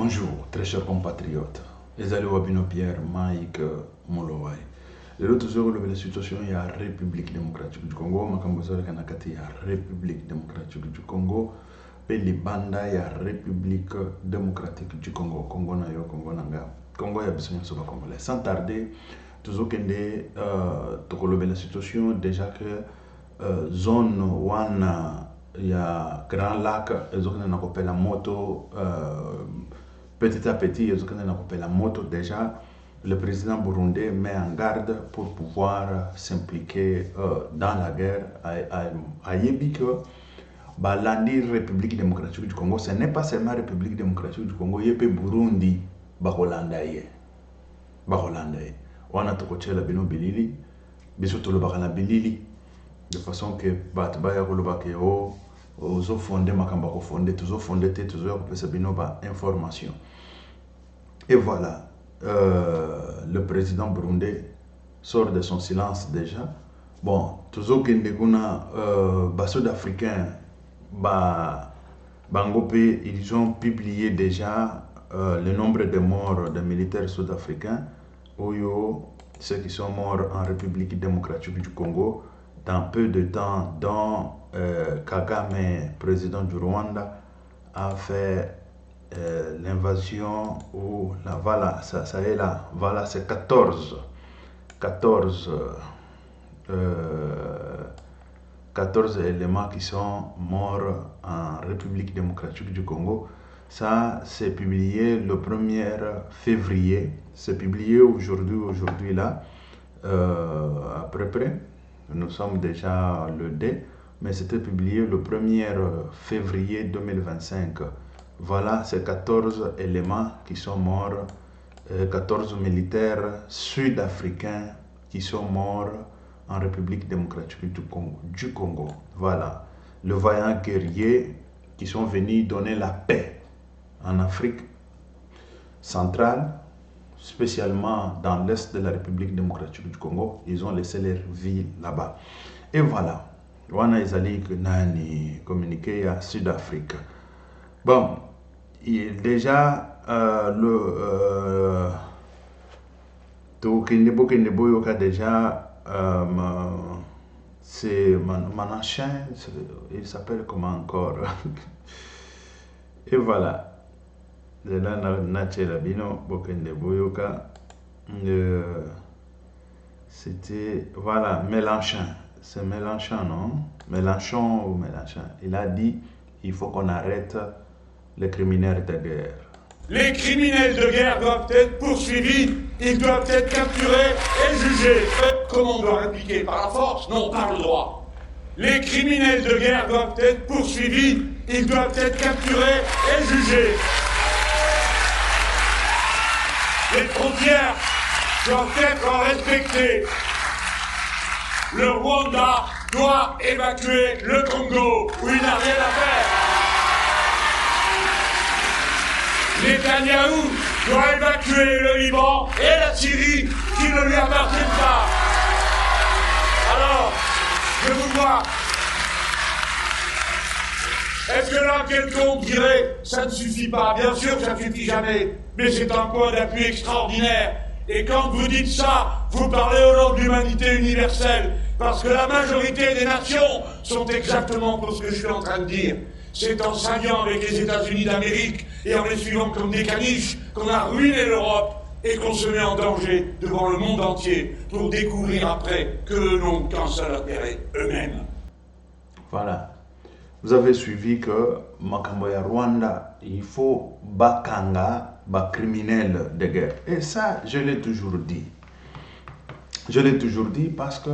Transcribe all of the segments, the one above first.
Bonjour, très chers compatriotes. Ezali Wabino Pierre, Mike Molowai. Le toujours la situation il y a République démocratique du Congo, Makambozole Kanakati, il y a République démocratique du Congo, et les bandas il y a République démocratique du Congo, Congo na yo, Congo nanga, Congo ya besoin de congolais. Sans tarder, toujours kende tokolobe la situation déjà que zone wana ya Grand Lac, ezokende na kopela moto petit à petit, ezokende na kopela moto déjà. Le président burundais met en garde pour pouvoir s'impliquer dans la guerre à Yebi que Balandi République démocratique du Congo, ce n'est pas seulement République démocratique du Congo, il y a Burundi, Baholandaye. Baholandaye. On a tokoché la bino bilili, bisoto le bakana bilili, de façon que Batbaya Kolobake ozo fondé Makambako fondé, toujours fondé, toujours bino ba information. Et voilà. Le président burundais sort de son silence déjà. Bon, toujours qu'il y a des Sud-Africains, ils ont publié déjà le nombre de morts de militaires sud-africains, ceux qui sont morts en République démocratique du Congo, dans peu de temps, dont Kagame, président du Rwanda, a fait l'invasion ou la voilà, ça est là, voilà, c'est 14 éléments qui sont morts en République démocratique du Congo. Ça, c'est publié le 1er février, c'est publié aujourd'hui là, à peu près, nous sommes déjà le D, mais c'était publié le 1er février 2025. Voilà, ces 14 éléments qui sont morts, 14 militaires sud-africains qui sont morts en République démocratique du Congo. Voilà, le vaillant guerrier qui sont venus donner la paix en Afrique centrale, spécialement dans l'est de la République démocratique du Congo. Ils ont laissé leur vie là-bas. Et voilà, Wana Ezali Nani communiqué à Sud-Afrique. Bon, déjà déjà c'est Manachin, il s'appelle comment encore. Et voilà, de là c'était voilà Mélenchon, c'est Mélenchon, non? Mélenchon ou Mélenchon. Il a dit il faut qu'on arrête les criminels de guerre. Les criminels de guerre doivent être poursuivis, ils doivent être capturés et jugés. Comment on doit répliquer? Par la force? Non, par le droit. Les criminels de guerre doivent être poursuivis, ils doivent être capturés et jugés. Les frontières doivent être respectées. Le Rwanda doit évacuer le Congo, où il n'a rien à faire. Netanyahou doit évacuer le Liban et la Syrie qui ne lui appartiennent pas. Alors, je vous vois. Est-ce que là, quelqu'un dirait ça ne suffit pas? Bien sûr que ça ne suffit jamais, mais c'est un point d'appui extraordinaire. Et quand vous dites ça, vous parlez au nom de l'humanité universelle, parce que la majorité des nations sont exactement pour ce que je suis en train de dire. C'est en s'alliant avec les États-Unis d'Amérique et en les suivant comme des caniches qu'on a ruiné l'Europe et qu'on se met en danger devant le monde entier pour découvrir après que n'ont qu'un seul intérêt, eux-mêmes. Voilà. Vous avez suivi que Makamboya Rwanda, il faut bakanga, criminel de guerre. Et ça, je l'ai toujours dit. Je l'ai toujours dit parce que,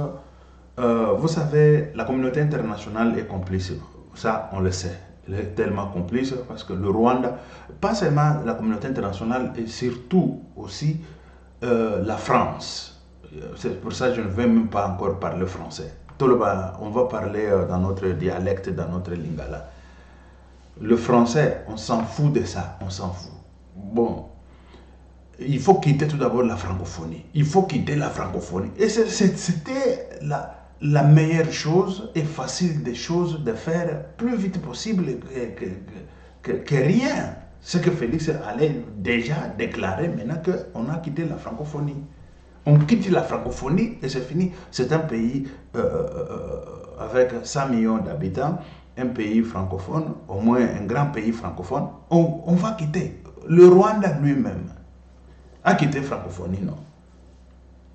vous savez, la communauté internationale est complice. Ça, on le sait. Elle est tellement complice parce que le Rwanda, pas seulement la communauté internationale, et surtout aussi la France. C'est pour ça que je ne vais même pas encore parler français. On va parler dans notre dialecte, dans notre lingala. Le français, on s'en fout de ça, on s'en fout. Bon, il faut quitter tout d'abord la francophonie. Il faut quitter la francophonie. Et c'était la meilleure chose et facile des choses de faire plus vite possible que rien. c'est que Félix allait déjà déclarer maintenant qu'on a quitté la francophonie. On quitte la francophonie et c'est fini. C'est un pays avec 100 millions d'habitants, un pays francophone, au moins un grand pays francophone. On va quitter. Le Rwanda lui-même a quitté la francophonie, non?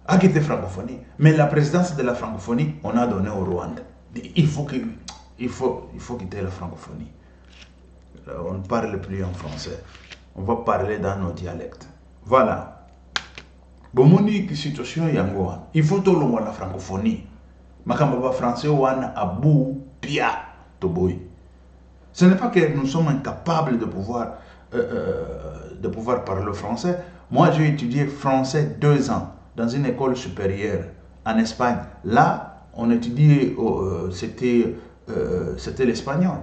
A quitté la francophonie. Mais la présidence de la francophonie, on a donné au Rwanda. Il faut quitter la francophonie. On ne parle plus en français. On va parler dans nos dialectes. Voilà. Bon, mon situation yangoan. Il faut tout le monde la francophonie. Makamba français wan abou pia toboy. Ce n'est pas que nous sommes incapables de pouvoir parler français. Moi, j'ai étudié français 2 ans dans une école supérieure en Espagne. Là, on étudiait, c'était l'espagnol.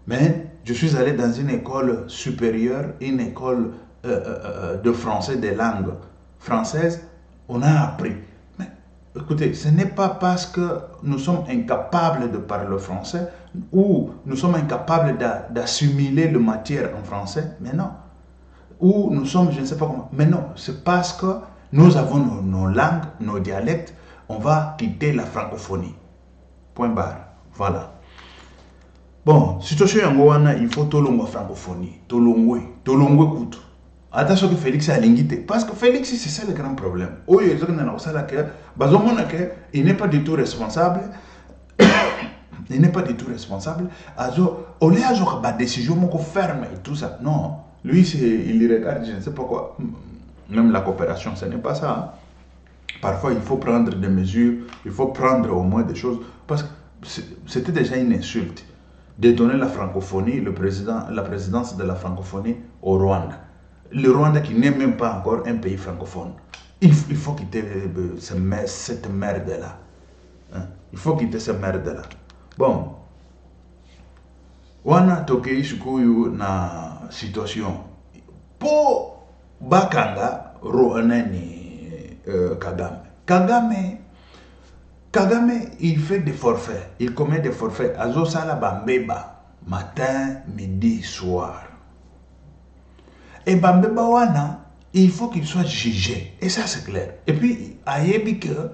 Mais je suis allé dans une école supérieure, une école de français, des langues françaises. On a appris. Mais écoutez, ce n'est pas parce que nous sommes incapables de parler français ou nous sommes incapables d'assimiler la matière en français, mais non. Ou nous sommes, je ne sais pas comment, mais non, c'est parce que nous avons nos langues, nos dialectes, on va quitter la francophonie. Point barre. Voilà. Bon, situation yangoana, il faut tolongo francophonie, tolongwe kutu. Attention que Félix a l'ingité, parce que Félix, c'est ça le grand problème. Il n'est pas du tout responsable. Il n'est pas du tout responsable. Au lieu de décision ferme et tout ça. Non, lui, il regarde, je ne sais pas quoi. Même la coopération, ce n'est pas ça. Hein. Parfois, il faut prendre des mesures, il faut prendre au moins des choses, parce que c'était déjà une insulte de donner la francophonie, la présidence de la francophonie au Rwanda. Le Rwanda qui n'est même pas encore un pays francophone. Il faut quitter cette merde-là. Hein? Il faut quitter cette merde-là. Bon. Wana tokei shukuyu na situation. Po bakanga Rwanani Kagame. Kagame, il fait des forfaits. Il commet des forfaits. Azo sala bambeba. Matin, midi, soir. Et bambeba wana, il faut qu'il soit jugé. Et ça, c'est clair. Et puis, ayebi que,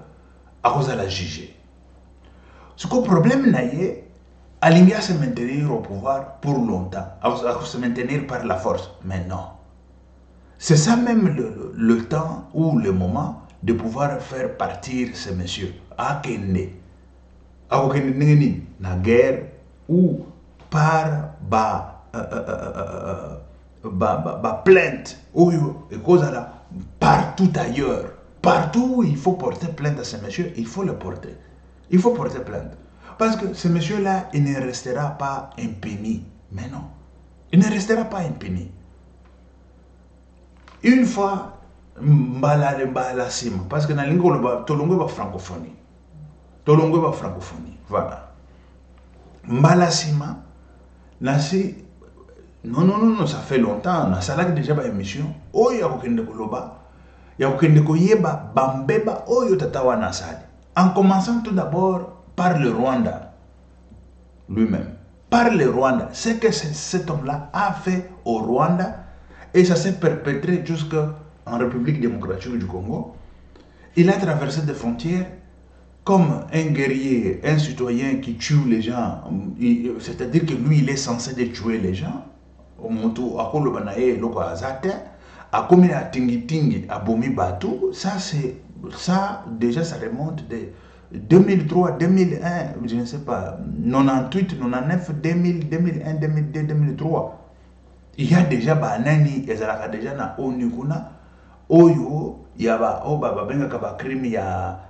à cause de la juger. Ce que le problème n'est pas, alinga se maintenir au pouvoir pour longtemps. À se maintenir par la force. Mais non. C'est ça même le temps ou le moment de pouvoir faire partir ces messieurs. À Kende. À Kende, na guerre ou par plainte ou cause là partout ailleurs. Partout où il faut porter plainte à ces messieurs, il faut le porter. Il faut porter plainte. Parce que ce monsieur-là, il ne restera pas impuni. Mais non. Il ne restera pas impuni. Une fois, mbala sim, parce que dans l'ingolo, tolongo va francophonie. Tolongo va francophonie. Voilà. Mbala sima, nasi. Non, ça fait longtemps. On a ça là déjà une émission. Oh, il y a aucun de koloba. Il y a aucun de koyeba, bambeba, oh, il y a tatawa nasali. En commençant tout d'abord par le Rwanda lui-même. Par le Rwanda. Ce que cet homme-là a fait au Rwanda, et ça s'est perpétré jusqu'en République démocratique du Congo. Il a traversé des frontières comme un guerrier, un citoyen qui tue les gens. C'est-à-dire que lui, il est censé de tuer les gens. Ça, déjà, ça remonte de 2003, 2001, je ne sais pas, 98, 99, 2000, 2001, 2002, 2003. Il y a déjà banani ezalaka déjà na ONU kuna oyo yaba oba benga kaba crime ya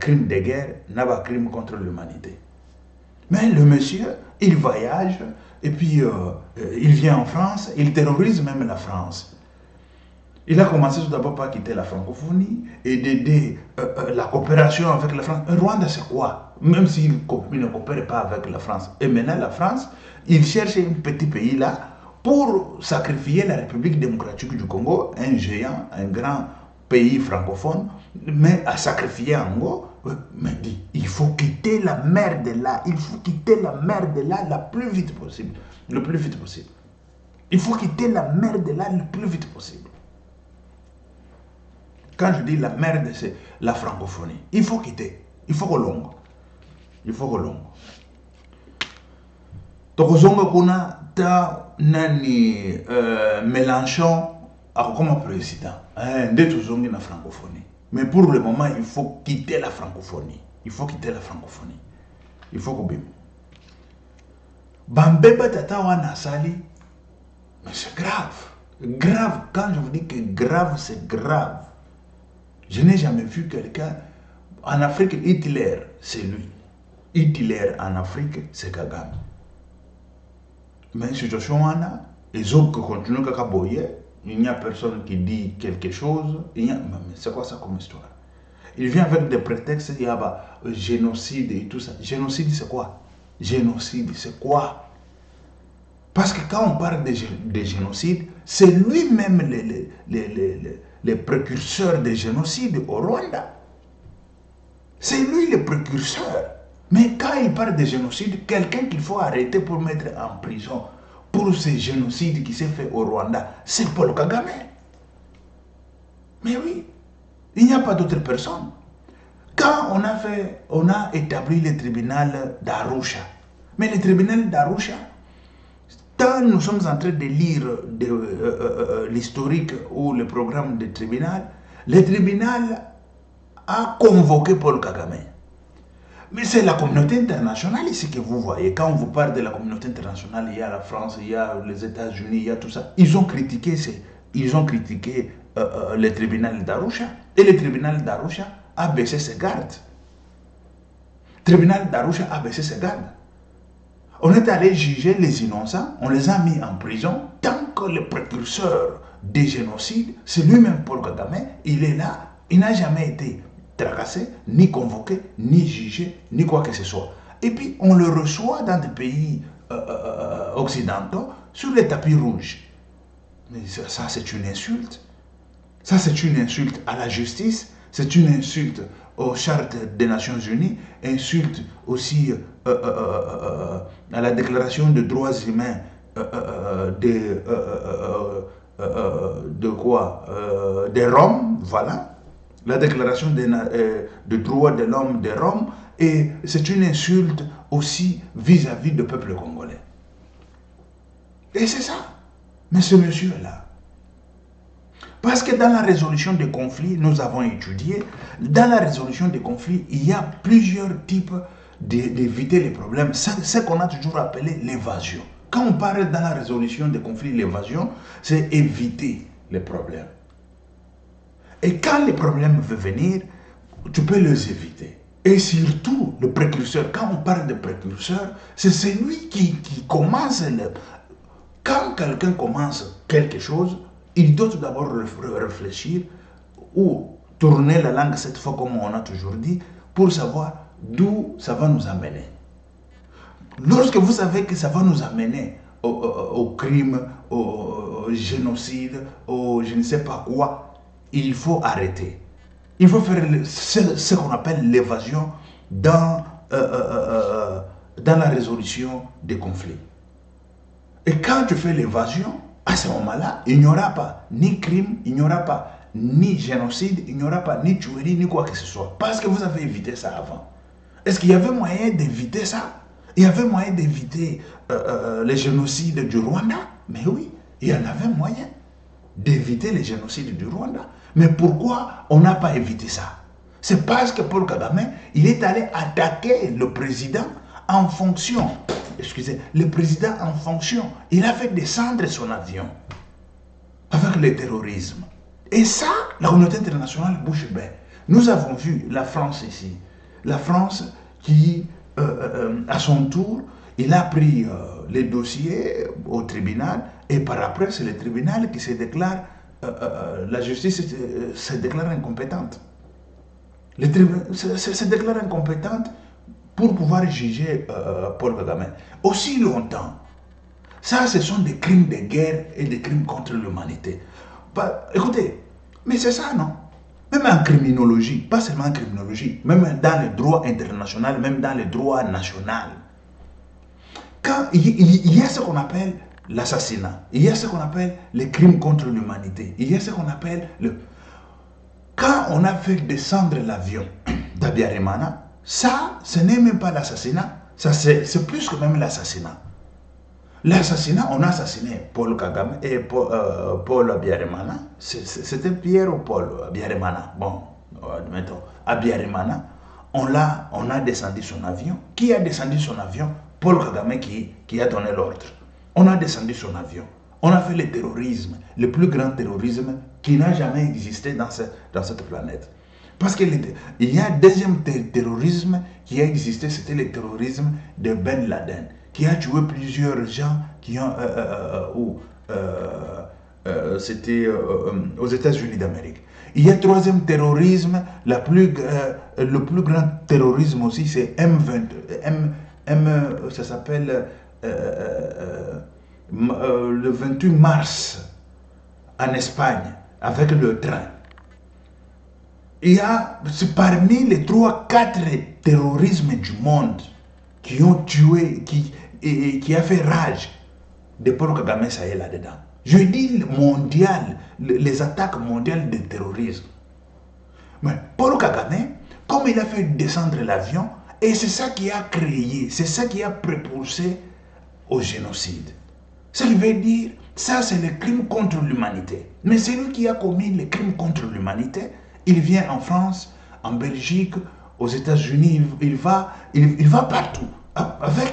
crime de guerre na ba crime contre l'humanité. Mais le monsieur, il voyage et puis il vient en France, il terrorise même la France. Il a commencé tout d'abord par quitter la francophonie et d'aider la coopération avec la France. Rwanda, c'est quoi? Même s'il ne coopère pas avec la France. Et maintenant, la France, il cherche un petit pays là pour sacrifier la République démocratique du Congo, un géant, un grand pays francophone, mais à sacrifier en gros. Mais dit, il faut quitter la merde là, il faut quitter la merde là le plus vite possible. Le plus vite possible. Il faut quitter la merde là le plus vite possible. Quand je dis la merde, c'est la francophonie. Il faut quitter. Il faut que l'on. Il faut que l'on. Donc, kuna ta nani Mélenchon comme président. Dès tout la francophonie. Mais pour le moment, il faut quitter la francophonie. Il faut quitter la francophonie. Il faut que bim. Bambeba tata wana sali. Mais c'est grave. Grave. Quand je vous dis que grave, c'est grave. Je n'ai jamais vu quelqu'un. En Afrique, Hitler, c'est lui. Hitler en Afrique, c'est Kagame. Mais situation les autres continuent à boyer. Il n'y a personne qui dit quelque chose. Mais c'est quoi ça comme histoire? Il vient avec des prétextes, il y a génocide et tout ça. Génocide, c'est quoi? Génocide, c'est quoi? Parce que quand on parle de génocide, c'est lui-même les précurseurs des génocides au Rwanda. C'est lui le précurseur. Mais quand il parle de génocide, quelqu'un qu'il faut arrêter pour mettre en prison pour ce génocide qui s'est fait au Rwanda, c'est Paul Kagame. Mais oui, il n'y a pas d'autre personne. Quand on a établi le tribunal d'Arusha, mais le tribunal d'Arusha, quand nous sommes en train de lire l'historique ou le programme du tribunal, le tribunal a convoqué Paul Kagame. Mais c'est la communauté internationale ici que vous voyez. Quand on vous parle de la communauté internationale, il y a la France, il y a les États-Unis, il y a tout ça. Ils ont critiqué le tribunal d'Arusha. Et le tribunal d'Arusha a baissé ses gardes. Le tribunal d'Arusha a baissé ses gardes. On est allé juger les innocents, on les a mis en prison, tant que le précurseur des génocides, c'est lui-même Paul Kagame, il est là, il n'a jamais été tracassé, ni convoqué, ni jugé, ni quoi que ce soit. Et puis on le reçoit dans des pays occidentaux sur les tapis rouges. Mais ça c'est une insulte. Ça c'est une insulte à la justice, c'est une insulte aux chartes des Nations Unies, insulte aussi à la déclaration des droits humains des Roms, voilà. La déclaration des droits de l'homme de Rome, et c'est une insulte aussi vis-à-vis du peuple congolais. Et c'est ça. Mais ce monsieur-là, parce que dans la résolution des conflits, nous avons étudié, dans la résolution des conflits, il y a plusieurs types d'éviter les problèmes. C'est ce qu'on a toujours appelé l'évasion. Quand on parle dans la résolution des conflits, l'évasion, c'est éviter les problèmes. Et quand les problèmes veulent venir, tu peux les éviter. Et surtout, le précurseur, quand on parle de précurseur, c'est celui qui commence. Quand quelqu'un commence quelque chose, il doit tout d'abord réfléchir ou tourner la langue cette fois comme on a toujours dit, pour savoir d'où ça va nous amener. Lorsque vous savez que ça va nous amener au crime, au génocide, au je ne sais pas quoi, il faut arrêter. Il faut faire ce qu'on appelle l'évasion dans la résolution des conflits. Et quand tu fais l'évasion, à ce moment-là, il n'y aura pas ni crime, il n'y aura pas ni génocide, il n'y aura pas ni tuerie, ni quoi que ce soit. Parce que vous avez évité ça avant. Est-ce qu'il y avait moyen d'éviter ça? Il y avait moyen d'éviter les génocides du Rwanda? Mais oui, il y en avait moyen d'éviter les génocides du Rwanda. Mais pourquoi on n'a pas évité ça? C'est parce que Paul Kagame, il est allé attaquer le président en fonction. Excusez, le président en fonction. Il a fait descendre son avion avec le terrorisme. Et ça, la communauté internationale bouge bée. Nous avons vu la France ici. La France qui, à son tour, il a pris les dossiers au tribunal et par après, c'est le tribunal qui se déclare, la justice se déclare incompétente. Le tribunal se déclare incompétente pour pouvoir juger Paul Kagame. Aussi longtemps, ça, ce sont des crimes de guerre et des crimes contre l'humanité. Écoutez, mais c'est ça, non? Même en criminologie, pas seulement en criminologie, même dans le droit international, même dans le droit national. Quand il y a ce qu'on appelle l'assassinat. Il y a ce qu'on appelle les crimes contre l'humanité. Il y a ce qu'on appelle le... Quand on a fait descendre l'avion d'Abiyarimana, ça, ce n'est même pas l'assassinat. Ça, c'est plus que même l'assassinat. L'assassinat, on a assassiné Paul Kagame et Paul Abiyarimana. C'était Pierre ou Paul Abiyarimana. Bon, admettons, Abiyarimana, on a descendu son avion. Qui a descendu son avion? Paul Kagame qui a donné l'ordre. On a descendu son avion. On a fait le terrorisme, le plus grand terrorisme qui n'a jamais existé dans cette planète. Parce qu'il y a un deuxième terrorisme qui a existé, c'était le terrorisme de Ben Laden, qui a tué plusieurs gens qui ont... c'était aux États-Unis d'Amérique. Il y a un troisième terrorisme, le plus grand terrorisme aussi, c'est ça s'appelle le 28 mars en Espagne, avec le train. Il y a parmi les 3-4 terrorismes du monde qui ont tué, qui a fait rage de Paul Kagame, ça est là-dedans. Je dis mondial, les attaques mondiales de terrorisme. Mais Paul Kagame, comme il a fait descendre l'avion, et c'est ça qui a créé, c'est ça qui a propulsé au génocide. Ça veut dire, ça c'est le crime contre l'humanité. Mais celui qui a commis le crime contre l'humanité, il vient en France, en Belgique, aux États-Unis, il va partout.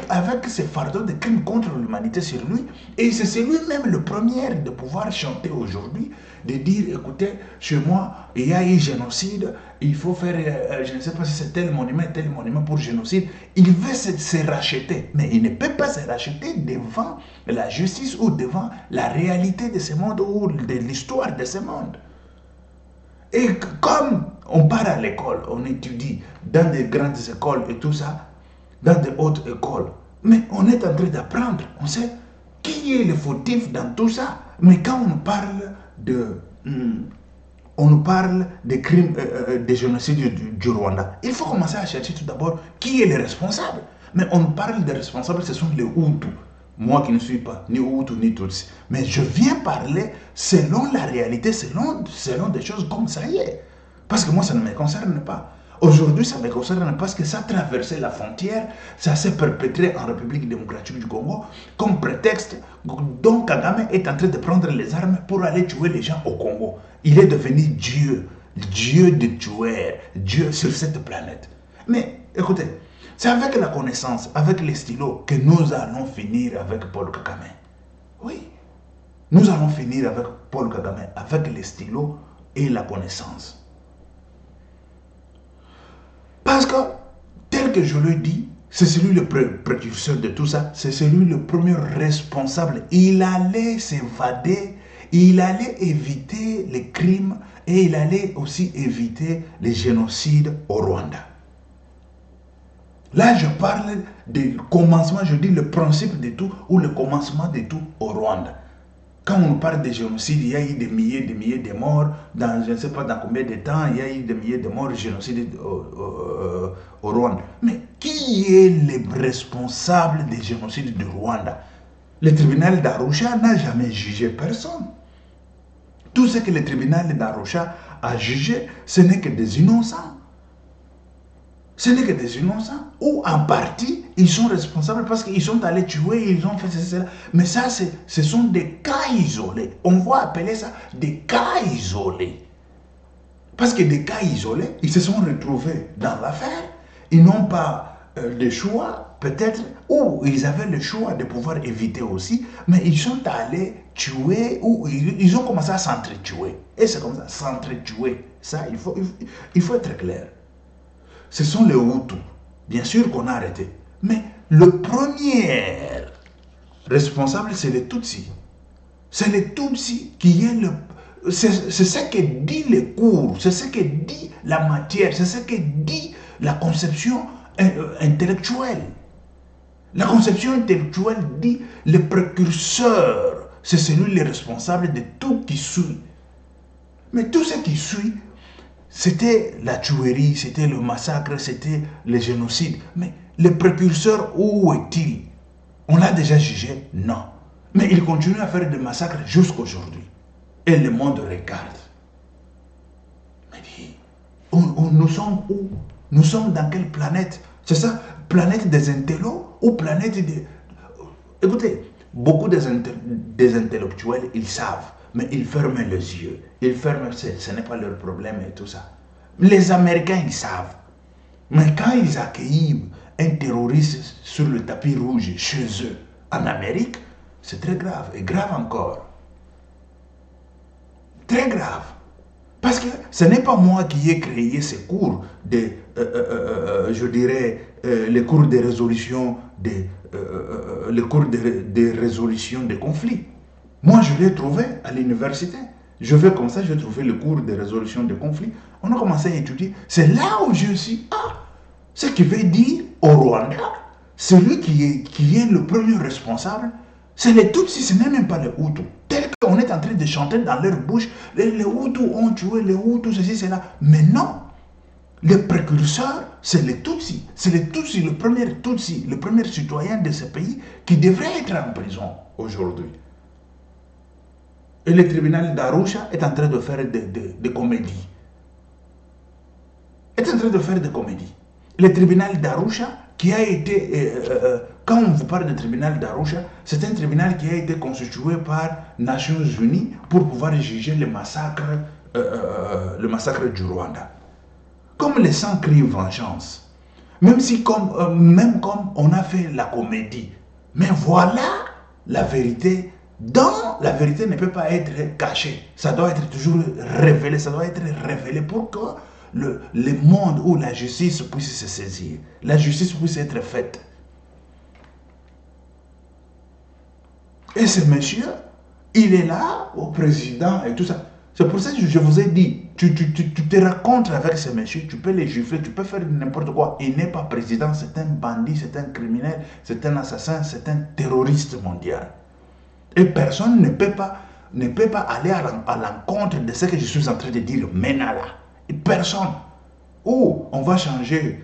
Avec ce fardeau de crimes contre l'humanité sur lui. Et c'est lui-même le premier de pouvoir chanter aujourd'hui, de dire, écoutez, chez moi, il y a eu génocide, il faut faire, je ne sais pas si c'est tel monument pour génocide. Il veut se racheter, mais il ne peut pas se racheter devant la justice ou devant la réalité de ce monde ou de l'histoire de ce monde. Et comme on part à l'école, on étudie dans des grandes écoles et tout ça, dans de hautes écoles. Mais on est en train d'apprendre. On sait qui est le fautif dans tout ça. Mais quand on nous parle des crimes, des génocides du Rwanda, il faut commencer à chercher tout d'abord qui est le responsable. Mais on nous parle des responsables, ce sont les Hutus. Moi qui ne suis pas ni Hutu ni Tutsi. Mais je viens parler selon la réalité, selon des choses comme ça y est. Parce que moi, ça ne me concerne pas. Aujourd'hui, ça me concerne parce que ça a traversé la frontière, ça s'est perpétré en République démocratique du Congo comme prétexte dont Kagame est en train de prendre les armes pour aller tuer les gens au Congo. Il est devenu Dieu, Dieu des tueurs, Dieu sur cette planète. Mais écoutez, c'est avec la connaissance, avec les stylos que nous allons finir avec Paul Kagame. Oui, nous allons finir avec Paul Kagame, avec les stylos et la connaissance. Parce que, tel que je le dis, c'est celui le précurseur de tout ça, c'est celui le premier responsable. Il allait s'évader, il allait éviter les crimes et il allait aussi éviter les génocides au Rwanda. Là, je parle du commencement, je dis le principe de tout ou le commencement de tout au Rwanda. Quand on parle de génocide, il y a eu des milliers de morts, dans je ne sais pas dans combien de temps, il y a eu des milliers de morts de génocide au Rwanda. Mais qui est le responsable des génocides du Rwanda? Le tribunal d'Arusha n'a jamais jugé personne. Tout ce que le tribunal d'Arusha a jugé, ce n'est que des innocents. Ce n'est que des innocents. Ou en partie, ils sont responsables parce qu'ils sont allés tuer, ils ont fait cela. Mais ça, ce sont des cas isolés. On va appeler ça des cas isolés. Parce que des cas isolés, ils se sont retrouvés dans l'affaire. Ils n'ont pas le choix, peut-être, ou ils avaient le choix de pouvoir éviter aussi, mais ils sont allés tuer, ou ils ont commencé à s'entretuer. Et c'est comme ça, s'entretuer. Ça, il faut être clair. Ce sont les Hutus. Bien sûr qu'on a arrêté. Mais le premier responsable, c'est les Tutsis. C'est les Tutsis qui est le... C'est ce que dit les cours, c'est ce que dit la matière, c'est ce que dit la conception intellectuelle. La conception intellectuelle dit le précurseur, c'est celui le responsable de tout qui suit. Mais tout ce qui suit, c'était la tuerie, c'était le massacre, c'était le génocide. Mais le précurseur, où est-il? On l'a déjà jugé? Non. Mais il continue à faire des massacres jusqu'à aujourd'hui. Et le monde regarde. Mais dit, nous sommes où? Nous sommes dans quelle planète? C'est ça, planète des intellos ou planète des... Écoutez, beaucoup des intellectuels, ils savent, mais ils ferment les yeux. Ils ferment, ce n'est pas leur problème et tout ça. Les Américains, ils savent. Mais quand ils accueillent un terroriste sur le tapis rouge chez eux, en Amérique, c'est très grave, et grave encore. Très grave. Parce que ce n'est pas moi qui ai créé ces cours de, je dirais, les cours de résolution les cours de résolution des conflits. Moi, je l'ai trouvé à l'université. Je vais comme ça, j'ai trouvé le cours de résolution des conflits. On a commencé à étudier. C'est là où je suis. Ah, ce qui veut dire au Rwanda, celui qui est le premier responsable, c'est les Tutsis, ce n'est même pas les Hutus. Tel qu'on est en train de chanter dans leur bouche, les Hutus ont tué les Hutus, ceci, cela. Mais non, le précurseur, c'est les Tutsis. C'est les Tutsis, le premier citoyen de ce pays qui devrait être en prison aujourd'hui. Et le tribunal d'Arusha est en train de faire des comédies. Est en train de faire des comédies. Le tribunal d'Arusha qui a été... quand on vous parle du tribunal d'Arusha, c'est un tribunal qui a été constitué par Nations Unies pour pouvoir juger le massacre du Rwanda. Comme les sangs crient vengeance. Même comme on a fait la comédie. Mais voilà la vérité. La vérité ne peut pas être cachée. Ça doit être toujours révélé. Ça doit être révélé pour que le monde où la justice puisse se saisir. La justice puisse être faite. Et ce monsieur, il est là, au président et tout ça. C'est pour ça que je vous ai dit, tu te rencontres avec ce monsieur, tu peux les gifler, tu peux faire n'importe quoi. Il n'est pas président, c'est un bandit, c'est un criminel, c'est un assassin, c'est un terroriste mondial. Et personne ne peut pas aller à l'encontre de ce que je suis en train de dire maintenant là. Et personne. Ou on va changer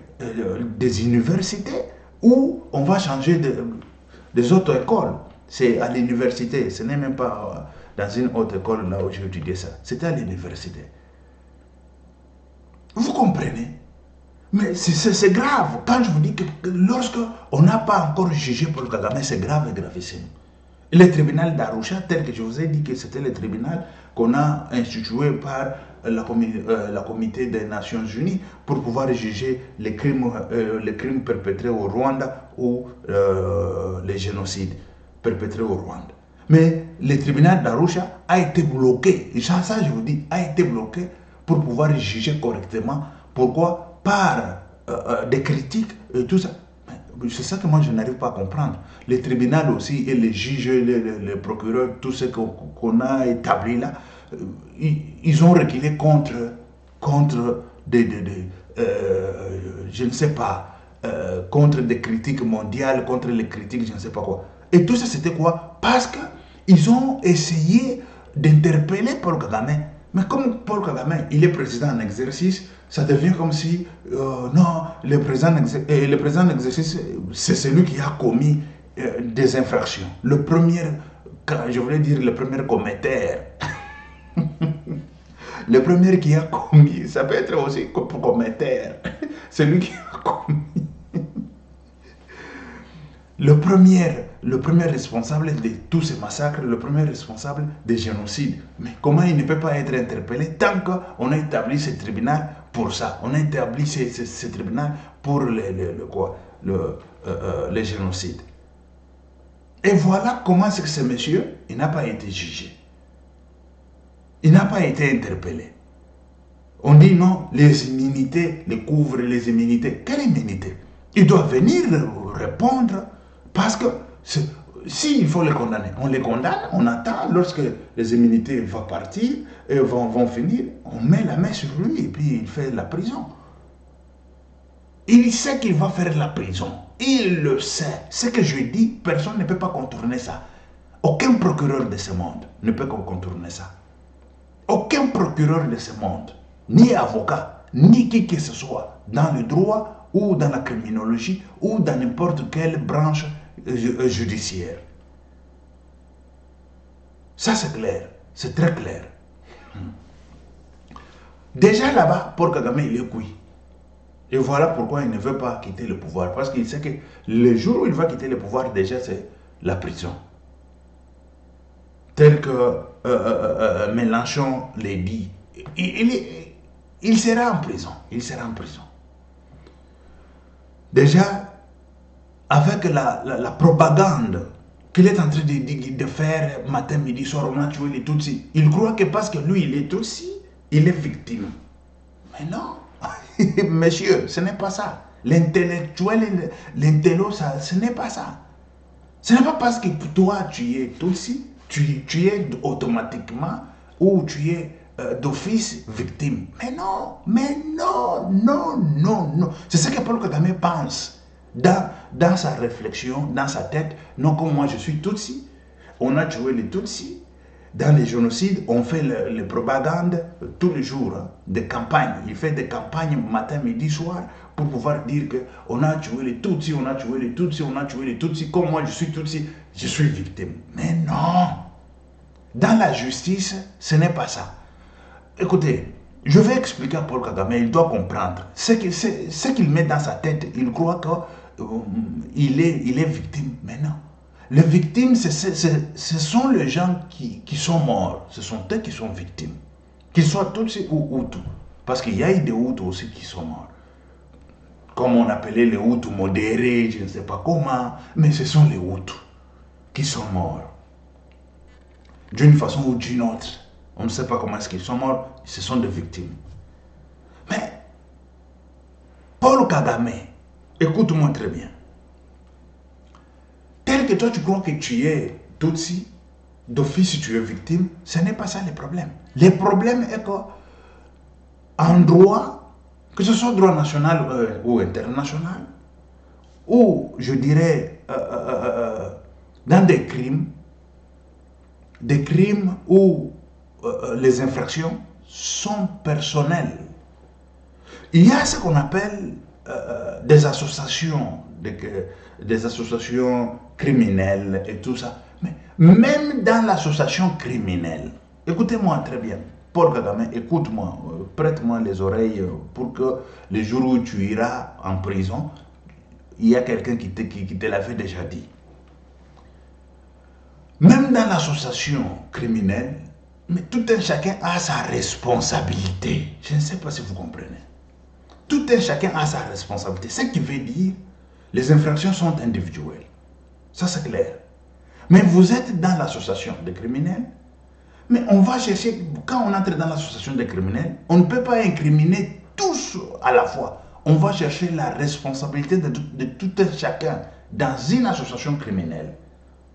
des universités, ou on va changer des autres écoles. C'est à l'université, ce n'est même pas dans une autre école là où j'ai étudié ça. C'était à l'université. Vous comprenez? Mais c'est grave. Quand je vous dis que lorsque on n'a pas encore jugé Paul Kagame, c'est grave et gravissime. Le tribunal d'Arusha, tel que je vous ai dit que c'était le tribunal qu'on a institué par la comité des Nations Unies pour pouvoir juger les crimes perpétrés au Rwanda ou les génocides perpétrés au Rwanda. Mais le tribunal d'Arusha a été bloqué, et ça je vous dis, a été bloqué pour pouvoir juger correctement. Pourquoi? Par des critiques et tout ça. C'est ça que moi je n'arrive pas à comprendre. Les tribunaux aussi, et les juges, les procureurs, tout ce qu'on a établi là, ils ont reculé contre je ne sais pas, contre des critiques mondiales, contre les critiques, je ne sais pas quoi. Et tout ça, c'était quoi? Parce qu'ils ont essayé d'interpeller Paul Kagame. Mais comme Paul Kagame, il est président en exercice, ça devient comme si, non, le président en exercice, c'est celui qui a commis des infractions. Le premier, je voulais dire le premier commetteur. Le premier qui a commis, ça peut être aussi commetteur. Celui qui a commis. Le premier responsable de tous ces massacres, le premier responsable des génocides. Mais comment il ne peut pas être interpellé tant qu'on a établi ce tribunal pour ça? On a établi ce tribunal pour les génocides. Et voilà comment c'est que ce monsieur, il n'a pas été jugé. Il n'a pas été interpellé. On dit non, les immunités, les couvrent les immunités. Quelle immunité? Il doit venir répondre. Parce que s'il faut les condamner, on les condamne, on attend, lorsque les immunités vont partir et vont finir, on met la main sur lui et puis il fait la prison. Il sait qu'il va faire la prison. Il le sait. Ce que je dis, personne ne peut pas contourner ça. Aucun procureur de ce monde ne peut contourner ça. Aucun procureur de ce monde, ni avocat, ni qui que ce soit, dans le droit ou dans la criminologie ou dans n'importe quelle branche judiciaire. Ça, c'est clair. C'est très clair. Déjà là-bas, Paul Kagame, il est cuit. Et voilà pourquoi il ne veut pas quitter le pouvoir. Parce qu'il sait que le jour où il va quitter le pouvoir, déjà, c'est la prison. Tel que Mélenchon l'a dit. Il sera en prison. Il sera en prison. Déjà, avec la propagande qu'il est en train de faire matin, midi, soir, on a tué les Tutsis. Il croit que parce que lui, il est Tutsi, il est victime. Mais non. Monsieur, ce n'est pas ça. L'intellectuel, l'intello, ce n'est pas ça. Ce n'est pas parce que toi, tu es Tutsi, tu es automatiquement ou tu es d'office victime. Mais non, non. C'est ce que Paul Kagame pense dans sa réflexion, dans sa tête. Non, comme moi, je suis Tutsi. On a tué les Tutsis. Dans les génocides, on fait les propagandes tous les jours, des campagnes. Il fait des campagnes matin, midi, soir pour pouvoir dire qu'on a tué les Tutsis, on a tué les Tutsis, on a tué les Tutsis. Comme moi, je suis Tutsi, je suis victime. Mais non! Dans la justice, ce n'est pas ça. Écoutez, je vais expliquer à Paul Kagame, il doit comprendre. Ce qu'il met dans sa tête, il croit qu'il est victime. Mais non. Les victimes, ce sont les gens qui sont morts. Ce sont eux qui sont victimes. Qu'ils soient Tutsis ou Hutus. Parce qu'il y a eu des Hutus aussi qui sont morts. Comme on appelait les Hutus modérés, je ne sais pas comment. Mais ce sont les Hutus qui sont morts. D'une façon ou d'une autre. On ne sait pas comment est-ce qu'ils sont morts. Ce sont des victimes. Mais, Paul Kagame, écoute-moi très bien. Tel que toi tu crois que tu es Tutsi, d'office tu es victime, ce n'est pas ça le problème. Le problème est qu'en droit, que ce soit droit national ou international, ou je dirais dans des crimes où les infractions sont personnelles. Il y a ce qu'on appelle des associations criminelles et tout ça. Mais même dans l'association criminelle, écoutez-moi très bien, Paul Kagame, écoute-moi, prête-moi les oreilles pour que le jour où tu iras en prison, il y a quelqu'un qui te l'avait déjà dit. Même dans l'association criminelle, mais tout un chacun a sa responsabilité. Je ne sais pas si vous comprenez. Tout un chacun a sa responsabilité. Ce qui veut dire, les infractions sont individuelles. Ça, c'est clair. Mais vous êtes dans l'association des criminels, mais on va chercher, quand on entre dans l'association des criminels, on ne peut pas incriminer tous à la fois. On va chercher la responsabilité de tout un chacun dans une association criminelle.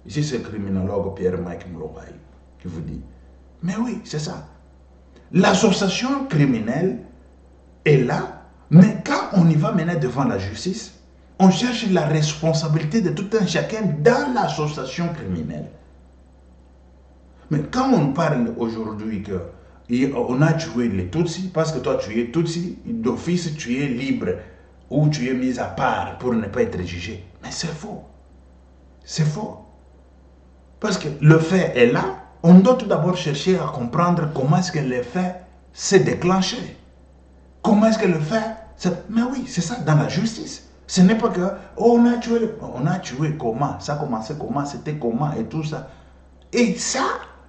Ici, c'est le criminologue Pierre-Mike Mulowai qui vous dit. Mais oui, c'est ça. L'association criminelle est là, mais quand on y va maintenant devant la justice, on cherche la responsabilité de tout un chacun dans l'association criminelle. Mais quand on parle aujourd'hui qu'on a tué les Tutsis, parce que toi tu es Tutsi, d'office tu es libre, ou tu es mis à part pour ne pas être jugé. Mais c'est faux. C'est faux. Parce que le fait est là, on doit tout d'abord chercher à comprendre comment est-ce que le fait s'est déclenché. Comment est-ce que le fait... Mais oui, c'est ça, dans la justice. Ce n'est pas que, oh, on a tué comment, ça a commencé comment, c'était comment et tout ça. Et ça,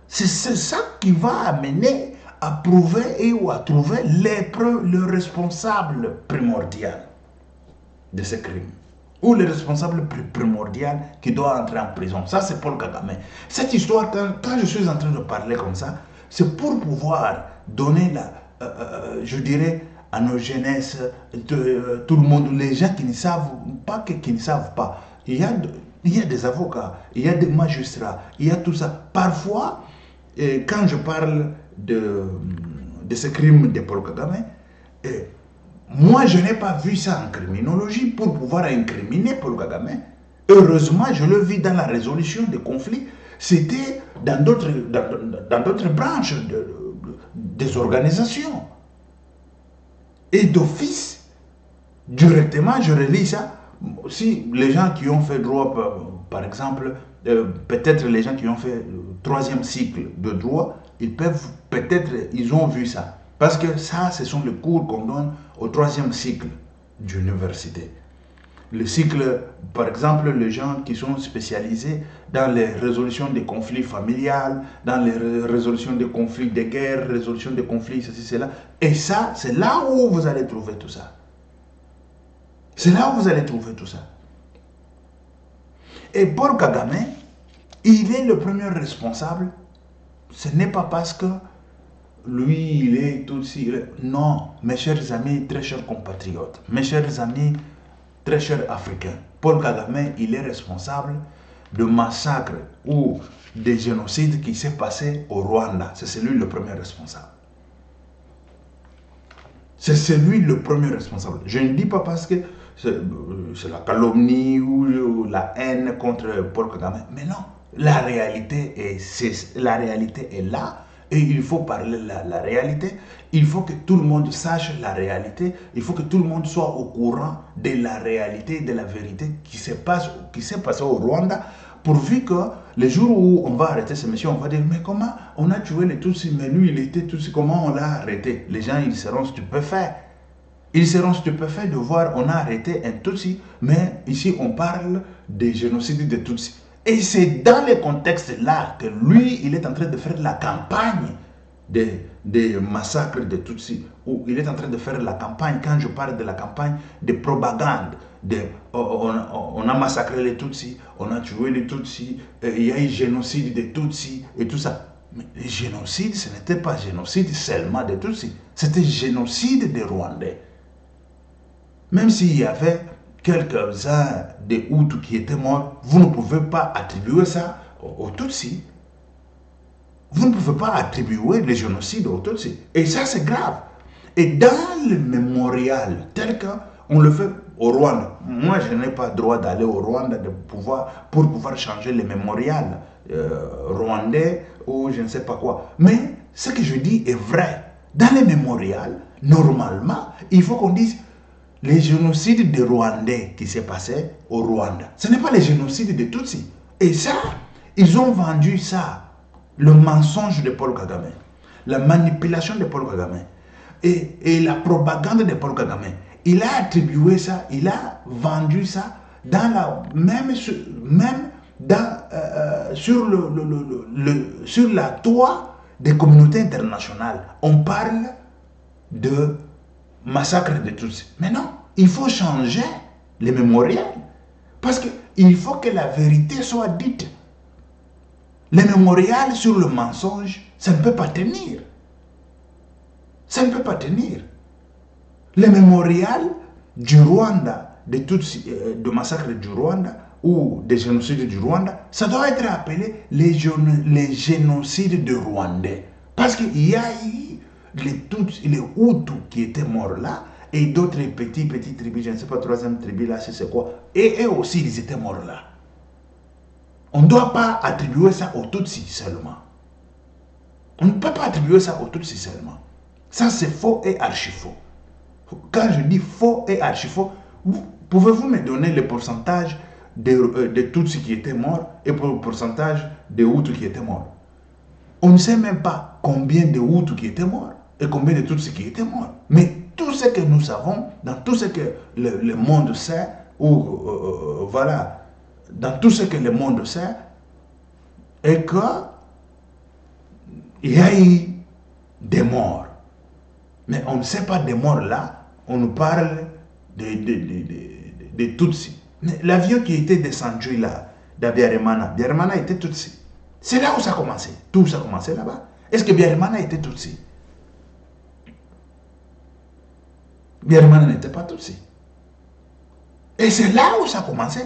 c'est ça qui va amener à prouver ou à trouver le responsable primordial de ce crime. Ou le responsable primordial qui doit entrer en prison. Ça, c'est Paul Kagame. Cette histoire, quand je suis en train de parler comme ça, c'est pour pouvoir donner je dirais, à nos jeunesses, tout le monde, les gens qui ne savent pas, qui ne savent pas. Il y a des avocats, il y a des magistrats, il y a tout ça. Parfois, quand je parle de ce crime de Paul Kagame, moi, je n'ai pas vu ça en criminologie pour pouvoir incriminer Paul Kagame. Heureusement, je le vis dans la résolution des conflits. C'était dans d'autres branches des organisations. Et d'office, directement, je relis ça. Si les gens qui ont fait droit, par exemple, peut-être les gens qui ont fait le 3e cycle de droit, ils ont vu ça. Parce que ça, ce sont les cours qu'on donne au 3e cycle d'université. Le cycle, par exemple, les gens qui sont spécialisés dans les résolutions des conflits familiales, dans les résolutions des conflits de guerre, résolution des conflits, ceci, cela. Et ça, c'est là où vous allez trouver tout ça. C'est là où vous allez trouver tout ça. Et Paul Kagame, il est le premier responsable. Ce n'est pas parce que lui, il est tout ci. Non, mes chers amis, très chers compatriotes, mes chers amis, très chers Africains, Paul Kagame, il est responsable de massacres ou des génocides qui s'est passé au Rwanda. C'est lui le premier responsable. C'est lui le premier responsable. Je ne dis pas parce que c'est la calomnie ou la haine contre Paul Kagame, mais non. La réalité est là. Et il faut parler la réalité. Il faut que tout le monde sache la réalité. Il faut que tout le monde soit au courant de la réalité, de la vérité qui s'est passé au Rwanda. Pourvu que le jour où on va arrêter ce monsieur, on va dire, mais comment on a tué les Tutsis, mais lui il était Tutsi, comment on l'a arrêté? Les gens ils seront stupéfaits. Ils seront stupéfaits de voir on a arrêté un Tutsi, mais ici on parle des génocides des Tutsis. Et c'est dans les contextes-là que lui, il est en train de faire la campagne des massacres de Tutsis. Ou il est en train de faire la campagne, quand je parle de la campagne de propagande, on a massacré les Tutsis, on a tué les Tutsis, il y a eu génocide des Tutsis et tout ça. Mais le génocide, ce n'était pas génocide seulement des Tutsis, c'était génocide des Rwandais. Même s'il y avait quelques-uns des Hutus qui étaient morts, vous ne pouvez pas attribuer ça aux Tutsis. Vous ne pouvez pas attribuer le génocide aux Tutsis. Et ça, c'est grave. Et dans le mémorial, tel qu'on le fait au Rwanda, moi, je n'ai pas le droit d'aller au Rwanda pour pouvoir changer le mémorial rwandais ou je ne sais pas quoi. Mais ce que je dis est vrai. Dans le mémorial, normalement, il faut qu'on dise les génocides des Rwandais qui s'est passé au Rwanda. Ce n'est pas les génocides des Tutsis. Et ça, ils ont vendu ça. Le mensonge de Paul Kagame, la manipulation de Paul Kagame et la propagande de Paul Kagame. Il a attribué ça, il a vendu ça sur la toit des communautés internationales. On parle de massacre de Tutsis. Mais non, il faut changer les mémorials. Parce qu'il faut que la vérité soit dite. Le mémorial sur le mensonge, ça ne peut pas tenir. Ça ne peut pas tenir. Le mémorial du Rwanda, de massacre du Rwanda ou des génocides du Rwanda, ça doit être appelé les génocides de Rwandais. Parce qu'il y a eu les Hutus qui étaient morts là, et d'autres petits tribus, je ne sais pas, 3e tribu là, c'est quoi. Et eux aussi, ils étaient morts là. On ne doit pas attribuer ça aux Tutsis seulement. On ne peut pas attribuer ça aux Tutsis seulement. Ça, c'est faux et archi-faux. Quand je dis faux et archi-faux, pouvez-vous me donner le pourcentage de Tutsis qui étaient morts et le pourcentage de Hutus qui étaient morts? On ne sait même pas combien de Hutus qui étaient morts et combien de Tutsis qui étaient morts. Mais tout ce que nous savons, dans tout ce que le monde sait, voilà, dans tout ce que le monde sait, est que il y a eu des morts. Mais on ne sait pas des morts là, on nous parle de Tutsis. Mais l'avion qui était descendu là, Biarimana était Tutsi. C'est là où ça a commencé. Tout ça a commencé là-bas. Est-ce que Biarimana était Tutsi? Biarimana n'était pas Tutsi. Et c'est là où ça a commencé.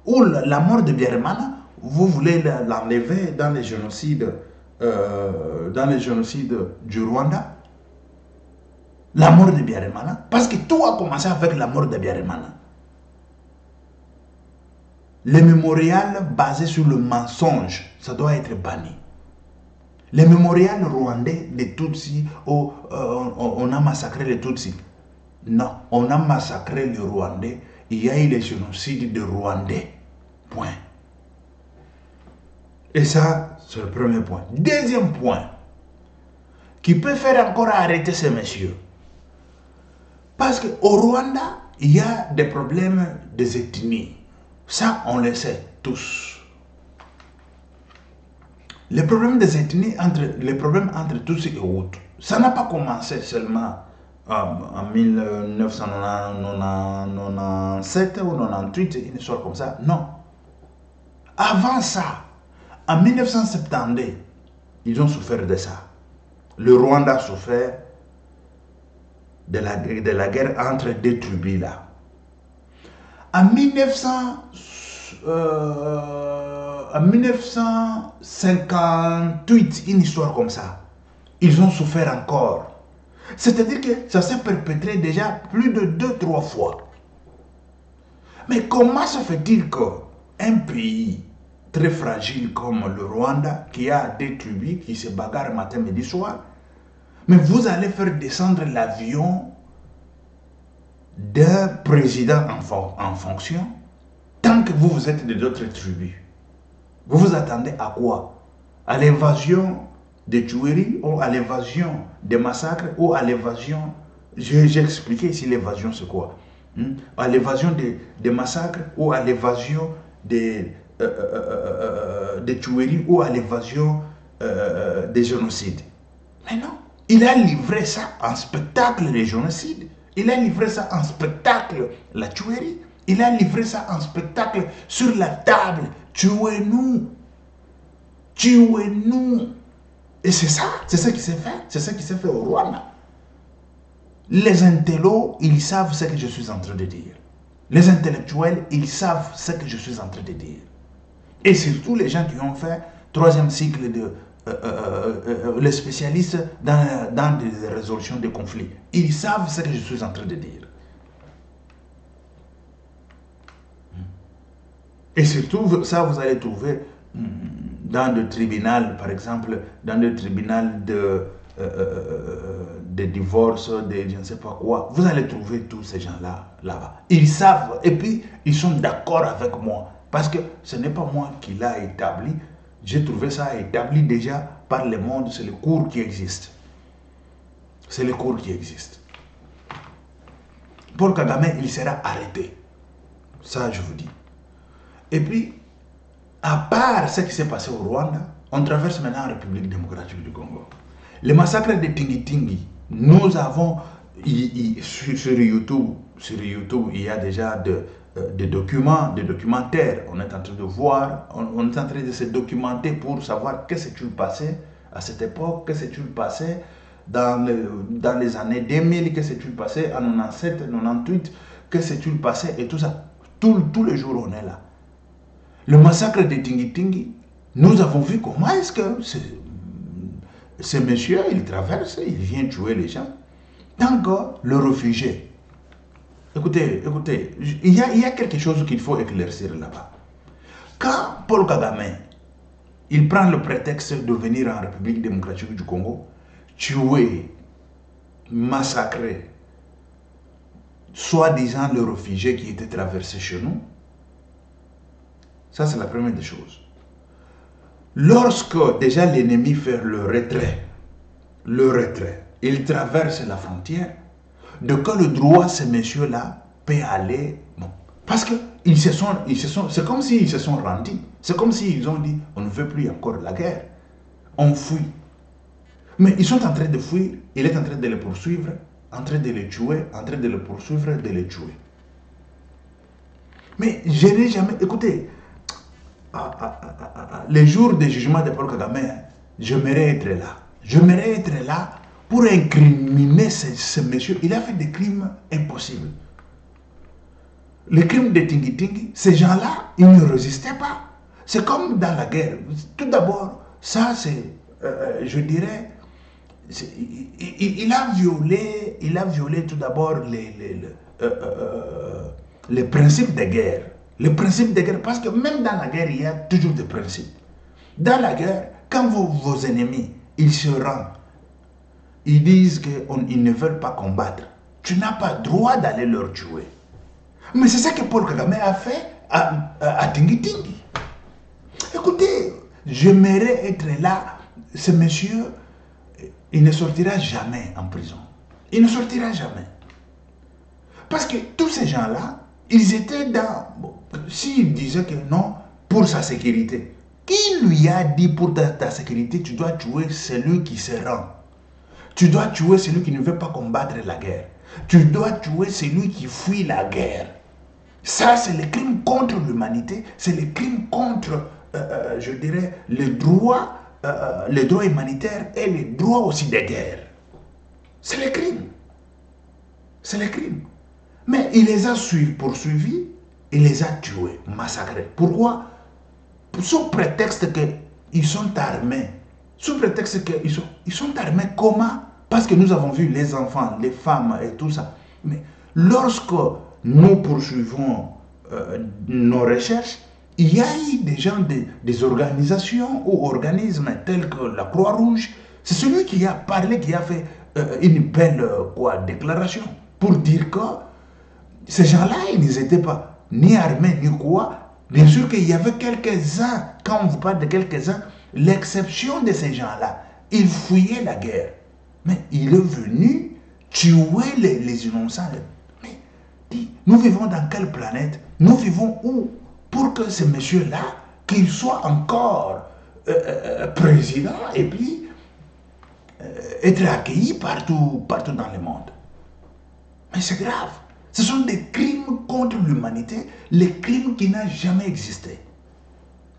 Où la mort de Biarimana, vous voulez l'enlever dans les génocides du Rwanda. La mort de Biarimana. Parce que tout a commencé avec la mort de Biarimana. Les mémorials basés sur le mensonge, ça doit être banni. Les mémorials rwandais des Tutsis, on a massacré les Tutsis. Non, on a massacré les Rwandais. Il y a eu les génocides de Rwandais. Point. Et ça, c'est le premier point. Deuxième point, qui peut faire encore arrêter ces messieurs. Parce qu'au Rwanda, il y a des problèmes des ethnies. Ça, on le sait tous. Les problèmes des ethnies, les problèmes entre Tutsis et Hutus, ça n'a pas commencé seulement en 1997 ou 98, une histoire comme ça. Non. Avant ça, en 1972, ils ont souffert de ça. Le Rwanda a souffert de la guerre entre deux tribus là. En 1958, une histoire comme ça, ils ont souffert encore. C'est-à-dire que ça s'est perpétré déjà plus de 2-3 fois. Mais comment se fait-il qu'un pays très fragile comme le Rwanda, qui a des tribus qui se bagarrent matin, midi, soir, mais vous allez faire descendre l'avion d'un président en fonction tant que vous êtes de d'autres tribus? Vous vous attendez à quoi? À l'évasion des tueries ou à l'évasion des massacres ou à l'évasion... J'ai expliqué ici l'évasion c'est quoi. À l'évasion des massacres ou à l'évasion des tueries ou à l'évasion des génocides. Mais non, il a livré ça en spectacle, les génocides. Il a livré ça en spectacle, la tuerie. Il a livré ça en spectacle sur la table. Tuez-nous. Tuez-nous. Et c'est ça qui s'est fait. C'est ça qui s'est fait au Rwanda. Les intellos, ils savent ce que je suis en train de dire. Les intellectuels, ils savent ce que je suis en train de dire. Et surtout les gens qui ont fait 3e cycle de... les spécialistes dans des résolutions de conflits. Ils savent ce que je suis en train de dire. Et surtout, ça vous allez trouver dans le tribunal, par exemple, dans le tribunal de divorce, de je ne sais pas quoi. Vous allez trouver tous ces gens-là, là-bas. Ils savent, et puis ils sont d'accord avec moi. Parce que ce n'est pas moi qui l'ai établi. J'ai trouvé ça établi déjà par le monde. C'est le cours qui existe. C'est le cours qui existe. Paul Kagame, il sera arrêté. Ça, je vous dis. Et puis, à part ce qui s'est passé au Rwanda, on traverse maintenant la République démocratique du Congo. Le massacre de Tingi-Tingi, nous avons, sur YouTube, il y a déjà des documentaires. On est en train de voir, on est en train de se documenter pour savoir qu'est-ce qui s'est passé à cette époque, qu'est-ce qui s'est passé dans les années 2000, qu'est-ce qui s'est passé en 97, 98, qu'est-ce qui s'est passé et tout ça. Tous les jours, on est là. Le massacre de Tingi-Tingi, nous avons vu comment est-ce que ce monsieur, il traverse, il vient tuer les gens. Tant que le réfugié. Écoutez, il y a quelque chose qu'il faut éclaircir là-bas. Quand Paul Kagame, il prend le prétexte de venir en République démocratique du Congo, tuer, massacrer, soi-disant le réfugié qui était traversé chez nous, ça c'est la première des choses. Lorsque déjà l'ennemi fait le retrait, il traverse la frontière, de quel droit ces messieurs-là peuvent aller, bon, parce que c'est comme s'ils se sont rendus, c'est comme s'ils ont dit, on ne veut plus encore la guerre, on fuit. Mais ils sont en train de fuir, il est en train de les poursuivre, en train de les tuer, en train de les poursuivre, de les tuer. Mais je n'ai jamais, écoutez, les jours de jugement de Paul Kagame, j'aimerais être là. J'aimerais être là pour incriminer ce monsieur. Il a fait des crimes impossibles. Les crimes de Tingi-Tingi, ces gens-là, ils ne résistaient pas. C'est comme dans la guerre. Tout d'abord, ça c'est, je dirais, il a violé tout d'abord les principes de guerre. Les principes de guerre, parce que même dans la guerre, il y a toujours des principes. Dans la guerre, quand vos ennemis, ils se rendent, ils disent qu'ils ne veulent pas combattre, tu n'as pas le droit d'aller leur tuer. Mais c'est ça que Paul Kagame a fait à Tingi-Tingi. Écoutez, j'aimerais être là. Ce monsieur, il ne sortira jamais en prison. Il ne sortira jamais. Parce que tous ces gens-là, ils étaient dans... Bon, s'ils disaient que non, pour sa sécurité. Qui lui a dit pour ta sécurité, tu dois tuer celui qui se rend? Tu dois tuer celui qui ne veut pas combattre la guerre. Tu dois tuer celui qui fuit la guerre. Ça, c'est le crime contre l'humanité. C'est le crime contre, je dirais, les droits humanitaires et les droits aussi des guerres. C'est le crime. C'est le crime. Mais il les a poursuivis, il les a tués, massacrés. Pourquoi? Sous prétexte qu'ils sont armés. Sous prétexte qu'ils sont armés comment? Parce que nous avons vu les enfants, les femmes et tout ça. Mais lorsque nous poursuivons nos recherches, il y a eu des gens, des organisations ou organismes tels que la Croix-Rouge. C'est celui qui a parlé, qui a fait une belle déclaration pour dire que ces gens-là, ils n'étaient pas ni armés ni quoi. Bien sûr qu'il y avait quelques-uns, quand on vous parle de quelques-uns, l'exception de ces gens-là, ils fuyaient la guerre. Mais il est venu tuer les innocents. Mais nous vivons dans quelle planète? Nous vivons où? Pour que ce monsieur-là, qu'il soit encore président et puis être accueilli partout dans le monde. Mais c'est grave. Ce sont des crimes contre l'humanité, les crimes qui n'ont jamais existé.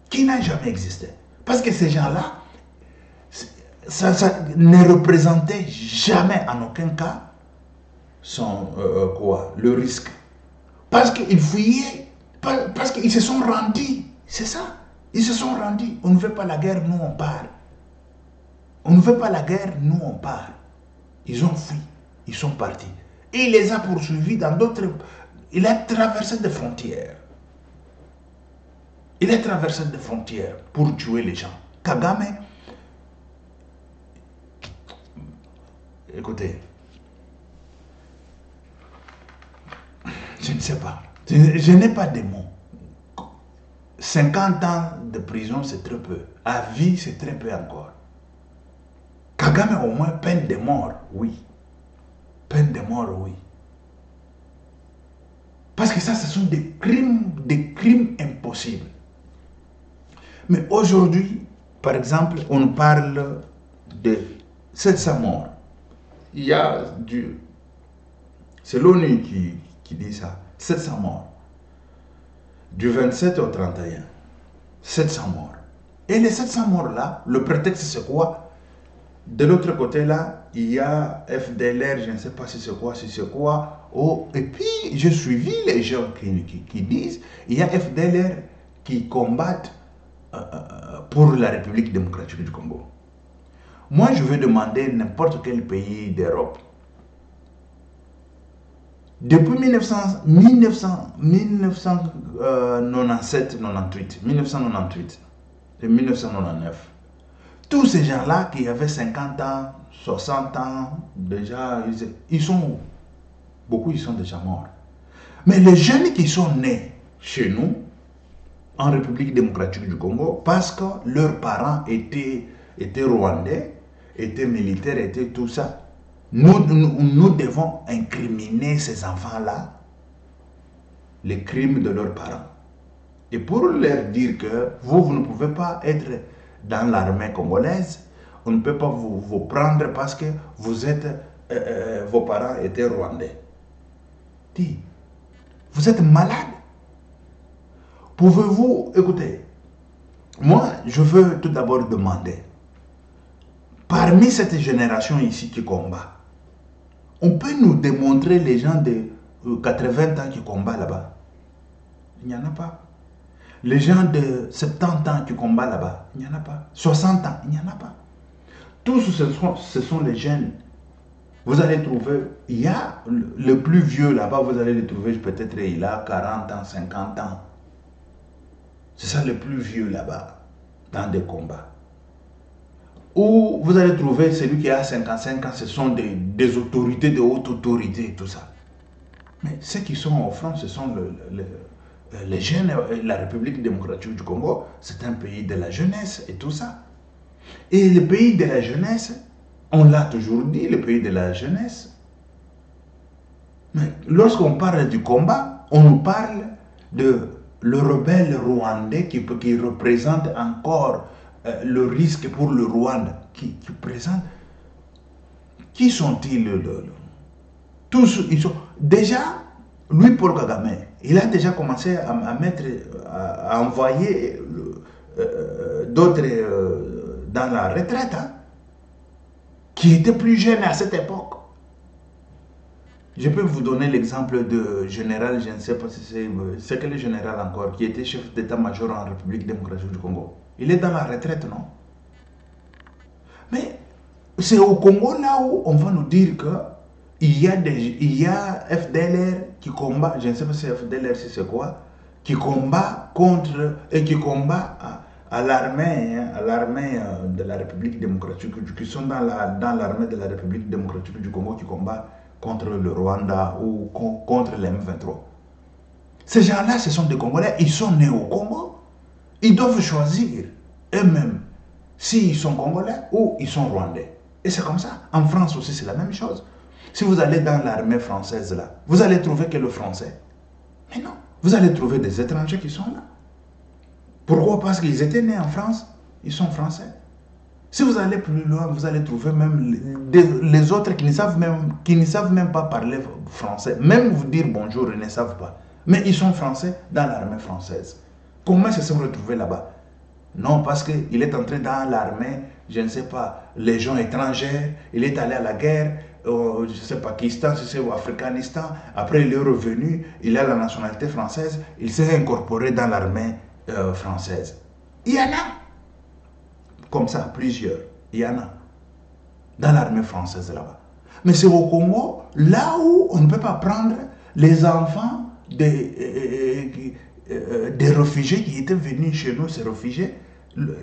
Qui n'ont jamais existé. Parce que ces gens-là, ça ne représentait jamais en aucun cas le risque. Parce qu'ils fuyaient, parce qu'ils se sont rendus. C'est ça. Ils se sont rendus. On ne veut pas la guerre, nous on part. On ne veut pas la guerre, nous on part. Ils ont fui. Ils sont partis. Et il les a poursuivis dans d'autres... Il a traversé des frontières. Il a traversé des frontières pour tuer les gens. Kagame, écoutez, je ne sais pas. Je n'ai pas de mots. 50 ans de prison, c'est très peu. À vie, c'est très peu encore. Kagame, au moins, peine de mort, oui. Peine de mort, oui. Parce que ça, ce sont des crimes impossibles. Mais aujourd'hui, par exemple, on parle de 700 morts. Il y a c'est l'ONU qui dit ça, 700 morts. Du 27 au 31, 700 morts. Et les 700 morts-là, le prétexte c'est quoi? De l'autre côté là, il y a FDLR, je ne sais pas si c'est quoi. Oh, et puis, j'ai suivi les gens qui disent, il y a FDLR qui combattent pour la République démocratique du Congo. Moi, je vais demander n'importe quel pays d'Europe. Depuis 1997 et 1999, tous ces gens-là qui avaient 50 ans, 60 ans, déjà, ils sont où? Beaucoup, ils sont déjà morts. Mais les jeunes qui sont nés chez nous, en République démocratique du Congo, parce que leurs parents étaient rwandais, étaient militaires, étaient tout ça, nous devons incriminer ces enfants-là, les crimes de leurs parents. Et pour leur dire que vous ne pouvez pas être dans l'armée congolaise, on ne peut pas vous prendre parce que vous êtes, vos parents étaient rwandais. Dis, vous êtes malade. Pouvez-vous, écoutez, moi je veux tout d'abord demander, parmi cette génération ici qui combat, on peut nous démontrer les gens de 80 ans qui combattent là-bas? Il n'y en a pas. Les gens de 70 ans qui combattent là-bas, il n'y en a pas. 60 ans, il n'y en a pas. Tous ce sont les jeunes. Vous allez trouver, il y a le plus vieux là-bas, vous allez le trouver peut-être il a 40 ans, 50 ans. C'est ça le plus vieux là-bas, dans des combats. Ou vous allez trouver celui qui a 55 ans, ce sont des autorités, de hautes autorités et tout ça. Mais ceux qui sont au front, ce sont les jeunes, la République démocratique du Congo, c'est un pays de la jeunesse et tout ça. Et le pays de la jeunesse, on l'a toujours dit, le pays de la jeunesse. Mais lorsqu'on parle du combat, on nous parle de le rebelle rwandais qui représente encore le risque pour le Rwanda. Qui présente. Qui sont-ils? Tous, ils sont. Déjà, lui, Paul Kagame, il a déjà commencé à envoyer d'autres dans la retraite, hein, qui étaient plus jeunes à cette époque. Je peux vous donner l'exemple de général, je ne sais pas si c'est quel général encore, qui était chef d'état-major en République démocratique du Congo. Il est dans la retraite, non? Mais c'est au Congo là où on va nous dire que il y a FDLR qui combat, je ne sais pas si FDLR c'est quoi, qui combat contre et qui combat à l'armée, de la République démocratique, qui sont dans l'armée de la République démocratique du Congo, qui combat contre le Rwanda ou contre les M23. Ces gens-là, ce sont des Congolais, ils sont nés au Congo. Ils doivent choisir eux-mêmes s'ils sont Congolais ou ils sont Rwandais. Et c'est comme ça. En France aussi, c'est la même chose. Si vous allez dans l'armée française, là, vous allez trouver que le français. Mais non, vous allez trouver des étrangers qui sont là. Pourquoi? Parce qu'ils étaient nés en France, ils sont français. Si vous allez plus loin, vous allez trouver même les autres qui ne savent même pas parler français. Même vous dire bonjour, ils ne savent pas. Mais ils sont français dans l'armée française. Comment ils se sont retrouvés là-bas? Non, parce qu'il est entré dans l'armée, je ne sais pas, légion étrangère, il est allé à la guerre, je ne sais pas, Pakistan, je sais, ou Afghanistan. Après, il est revenu, il a la nationalité française, il s'est incorporé dans l'armée française. Il y en a. Comme ça, plusieurs. Il y en a. Dans l'armée française là-bas. Mais c'est au Congo, là où on ne peut pas prendre les enfants des réfugiés qui étaient venus chez nous, ces réfugiés.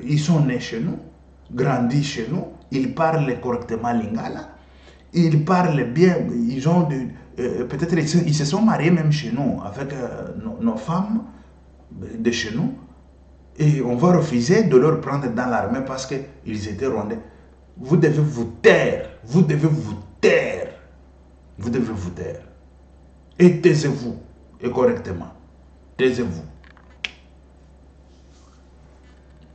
Ils sont nés chez nous, grandis chez nous, ils parlent correctement lingala, ils parlent bien, ils ont peut-être ils se sont mariés même chez nous, avec nos femmes de chez nous. Et on va refuser de leur prendre dans l'armée parce qu'ils étaient rwandais. Vous devez vous taire. Vous devez vous taire. Vous devez vous taire. Et taisez-vous. Et correctement. Taisez-vous.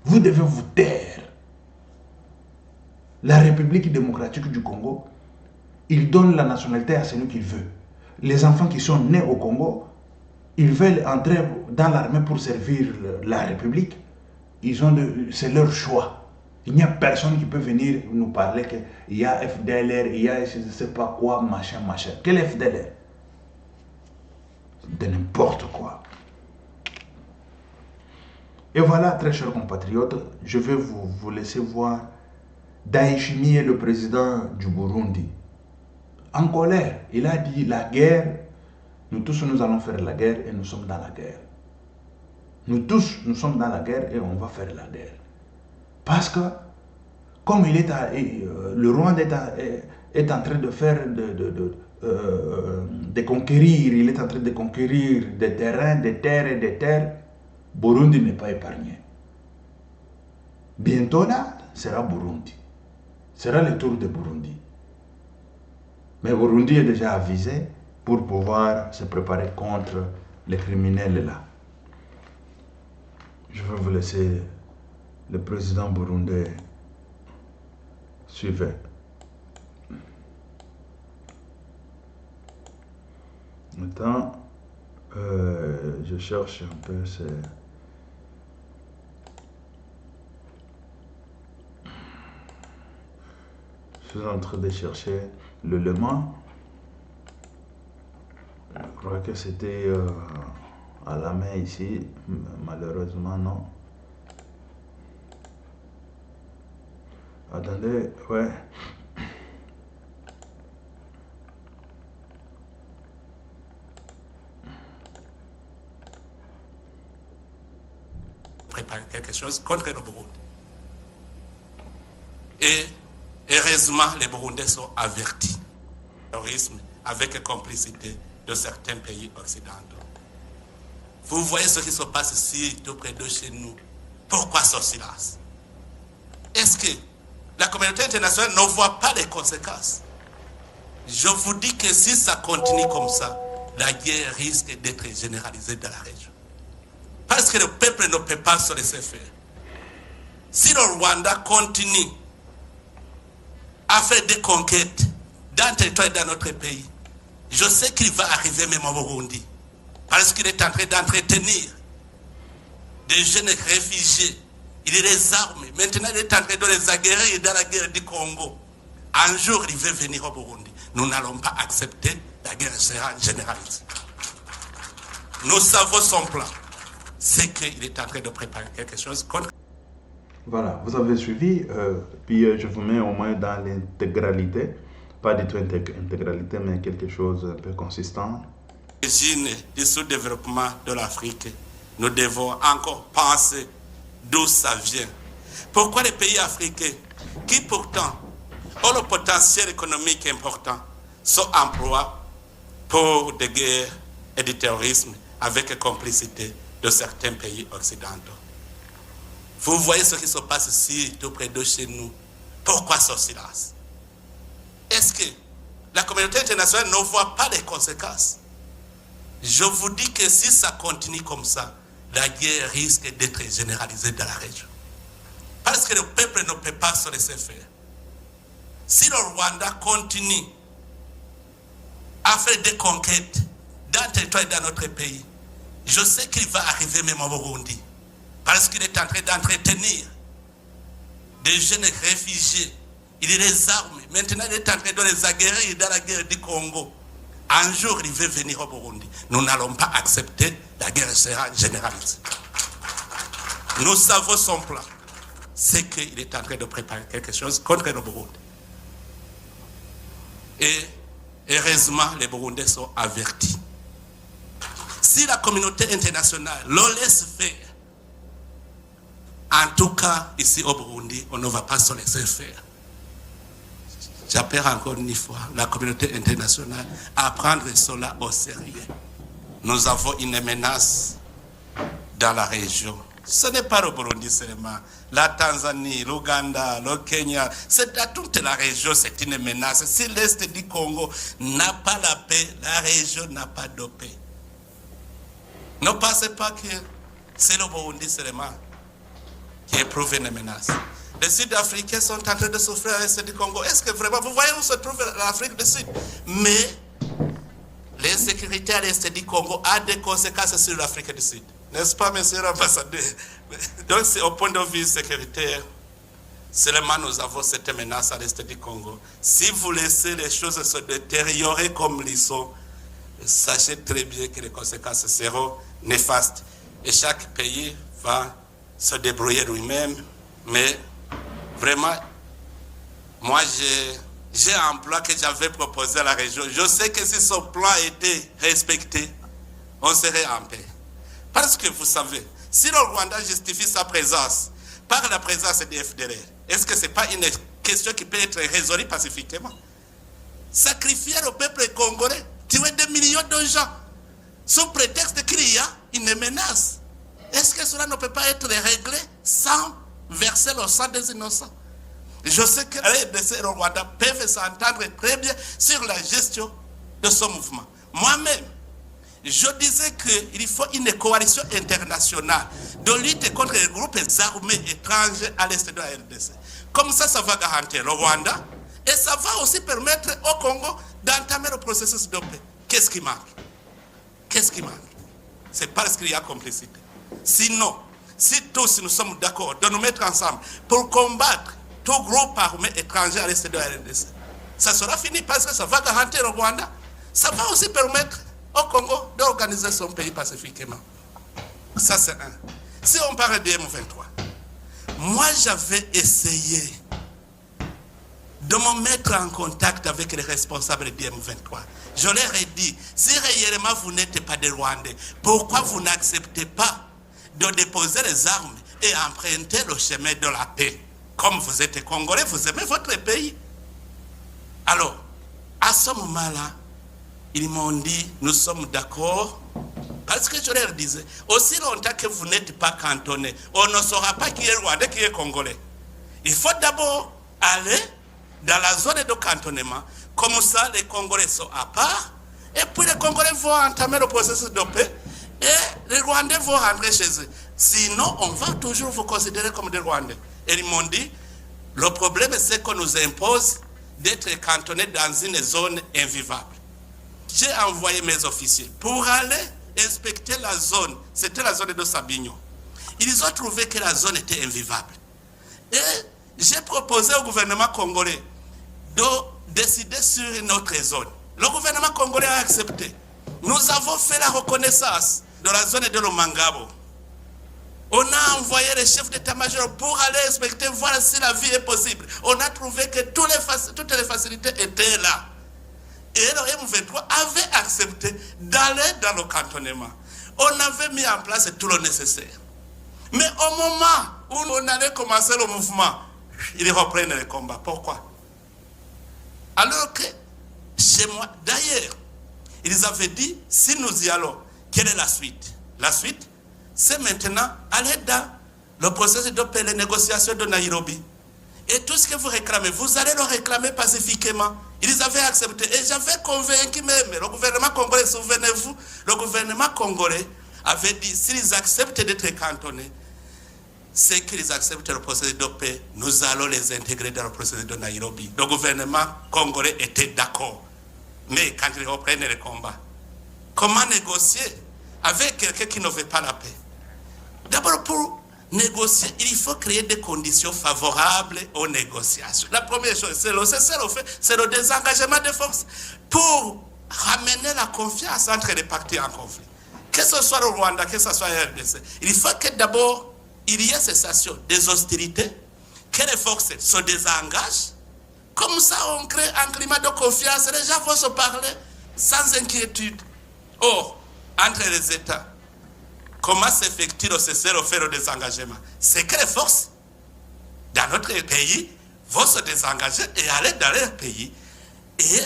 Vous devez vous taire. La République démocratique du Congo, il donne la nationalité à celui qu'il veut. Les enfants qui sont nés au Congo, ils veulent entrer dans l'armée pour servir la République. C'est leur choix. Il n'y a personne qui peut venir nous parler qu'il y a FDLR, il y a je ne sais pas quoi, machin. Quel FDLR? De n'importe quoi. Et voilà, très chers compatriotes, je vais vous laisser voir Ndayishimiye, le président du Burundi. En colère, il a dit la guerre. Nous tous, nous allons faire la guerre et nous sommes dans la guerre. Nous tous, nous sommes dans la guerre et on va faire la guerre. Parce que, comme le Rwanda est en train de faire, de conquérir, il est en train de conquérir des terrains, des terres et des terres, Burundi n'est pas épargné. Bientôt là, sera Burundi. Sera le tour de Burundi. Mais Burundi est déjà avisé pour pouvoir se préparer contre les criminels là. Je vais vous laisser le président burundais suivre. Maintenant, je cherche un peu Je suis en train de chercher le Léman. Je crois que c'était à la main ici, malheureusement non. Attendez, ouais. Préparer quelque chose contre le Burundi. Et heureusement, les Burundais sont avertis. Terrorisme avec complicité de certains pays occidentaux. Vous voyez ce qui se passe ici, tout près de chez nous. Pourquoi ce silence? Est-ce que la communauté internationale ne voit pas les conséquences? Je vous dis que si ça continue comme ça, la guerre risque d'être généralisée dans la région. Parce que le peuple ne peut pas se laisser faire. Si le Rwanda continue à faire des conquêtes dans le territoire et dans notre pays, je sais qu'il va arriver même au Burundi. Parce qu'il est en train d'entretenir des jeunes réfugiés. Il les arme. Maintenant, il est en train de les aguerrir dans la guerre du Congo. Un jour, il veut venir au Burundi. Nous n'allons pas accepter, la guerre sera généralisée. Nous savons son plan. C'est qu'il est en train de préparer quelque chose contre... Voilà, vous avez suivi, puis je vous mets au moins dans l'intégralité, pas du tout intégralité, mais quelque chose un peu consistant. L'origine du sous-développement de l'Afrique, nous devons encore penser d'où ça vient. Pourquoi les pays africains, qui pourtant ont le potentiel économique important, sont emplois pour des guerres et du terrorisme avec complicité de certains pays occidentaux? Vous voyez ce qui se passe ici, tout près de chez nous. Pourquoi ce silence? Est-ce que la communauté internationale ne voit pas les conséquences? Je vous dis que si ça continue comme ça, la guerre risque d'être généralisée dans la région. Parce que le peuple ne peut pas se laisser faire. Si le Rwanda continue à faire des conquêtes dans le territoire et dans notre pays, je sais qu'il va arriver même au Burundi. Parce qu'il est en train d'entretenir des jeunes réfugiés. Il les arme. Maintenant, il est en train de les aguerrir dans la guerre du Congo. Un jour, il veut venir au Burundi. Nous n'allons pas accepter, la guerre sera généralisée. Nous savons son plan. C'est qu'il est en train de préparer quelque chose contre le Burundi. Et heureusement, les Burundais sont avertis. Si la communauté internationale le laisse faire, en tout cas, ici au Burundi, on ne va pas se laisser faire. J'appelle encore une fois la communauté internationale à prendre cela au sérieux. Nous avons une menace dans la région. Ce n'est pas le Burundi seulement. La Tanzanie, l'Ouganda, le Kenya, c'est à toute la région, c'est une menace. Si l'Est du Congo n'a pas la paix, la région n'a pas de paix. Ne pensez pas que c'est le Burundi seulement qui éprouve une menace. Les Sud-Africains sont en train de souffrir à l'Est du Congo. Est-ce que vraiment, vous voyez où se trouve l'Afrique du Sud? Mais l'insécurité à l'Est du Congo a des conséquences sur l'Afrique du Sud. N'est-ce pas, monsieur l'ambassadeur? Donc, c'est au point de vue sécuritaire, seulement nous avons cette menace à l'Est du Congo. Si vous laissez les choses se détériorer comme ils sont, sachez très bien que les conséquences seront néfastes. Et chaque pays va se débrouiller lui-même. Mais vraiment, moi j'ai un plan que j'avais proposé à la région. Je sais que si ce plan était respecté, on serait en paix. Parce que vous savez, si le Rwanda justifie sa présence par la présence des FDLR, est-ce que ce n'est pas une question qui peut être résolue pacifiquement? Sacrifier le peuple congolais, tuer des millions de gens, sous prétexte qu'il y a une menace. Est-ce que cela ne peut pas être réglé sans verser le sang des innocents? Je sais que les RDC et le Rwanda peuvent s'entendre très bien sur la gestion de ce mouvement. Moi-même, je disais qu'il faut une coalition internationale de lutte contre les groupes armés étrangers à l'est de la RDC. Comme ça, ça va garantir le Rwanda et ça va aussi permettre au Congo d'entamer le processus de paix. Qu'est-ce qui manque? Qu'est-ce qui manque? C'est parce qu'il y a complicité. Sinon, si tous nous sommes d'accord de nous mettre ensemble pour combattre tout groupe armé étranger à l'est de la RDC, ça sera fini parce que ça va garantir le Rwanda. Ça va aussi permettre au Congo d'organiser son pays pacifiquement. Ça, c'est un. Si on parle de M23, moi, j'avais essayé de me mettre en contact avec les responsables du M23. Je leur ai dit, si réellement vous n'êtes pas des Rwandais, pourquoi vous n'acceptez pas de déposer les armes et emprunter le chemin de la paix? Comme vous êtes Congolais, vous aimez votre pays. Alors, à ce moment-là, ils m'ont dit, nous sommes d'accord Parce que je leur disais, aussi longtemps que vous n'êtes pas cantonné, on ne saura pas qui est Rwandais, qui est Congolais. Il faut d'abord aller dans la zone de cantonnement, comme ça les Congolais sont à part, et puis les Congolais vont entamer le processus de paix, et les Rwandais vont rentrer chez eux. Sinon, on va toujours vous considérer comme des Rwandais. Et ils m'ont dit, le problème c'est qu'on nous impose d'être cantonnés dans une zone invivable. J'ai envoyé mes officiers pour aller inspecter la zone. C'était la zone de Sabignon. Ils ont trouvé que la zone était invivable. Et j'ai proposé au gouvernement congolais de décider sur une autre zone. Le gouvernement congolais a accepté. Nous avons fait la reconnaissance de la zone de Lomangabo. On a envoyé les chefs d'état-major pour aller inspecter, voir si la vie est possible. On a trouvé que toutes les facilités étaient là. Et le M23 avait accepté d'aller dans le cantonnement. On avait mis en place tout le nécessaire. Mais au moment où on allait commencer le mouvement, ils reprennent le combat. Pourquoi? Alors que, chez moi, d'ailleurs, ils avaient dit, si nous y allons, quelle est la suite? La suite, c'est maintenant aller dans le processus de paix, les négociations de Nairobi. Et tout ce que vous réclamez, vous allez le réclamer pacifiquement. Ils avaient accepté. Et j'avais convaincu même le gouvernement congolais, souvenez-vous, le gouvernement congolais avait dit, s'ils acceptent d'être cantonnés, c'est qu'ils acceptent le processus de paix, nous allons les intégrer dans le processus de Nairobi. Le gouvernement congolais était d'accord. Mais quand ils reprennent le combat, comment négocier avec quelqu'un qui ne veut pas la paix? D'abord, pour négocier, il faut créer des conditions favorables aux négociations. La première chose, c'est le désengagement des forces pour ramener la confiance entre les partis en conflit. Que ce soit le Rwanda, que ce soit le RDC. Il faut que d'abord, il y ait cessation des hostilités, que les forces se désengagent. Comme ça, on crée un climat de confiance. Les gens vont se parler sans inquiétude. Or, entre les États, comment s'effectue le cessez-le-feu, le désengagement? C'est que les forces dans notre pays vont se désengager et aller dans leur pays. Et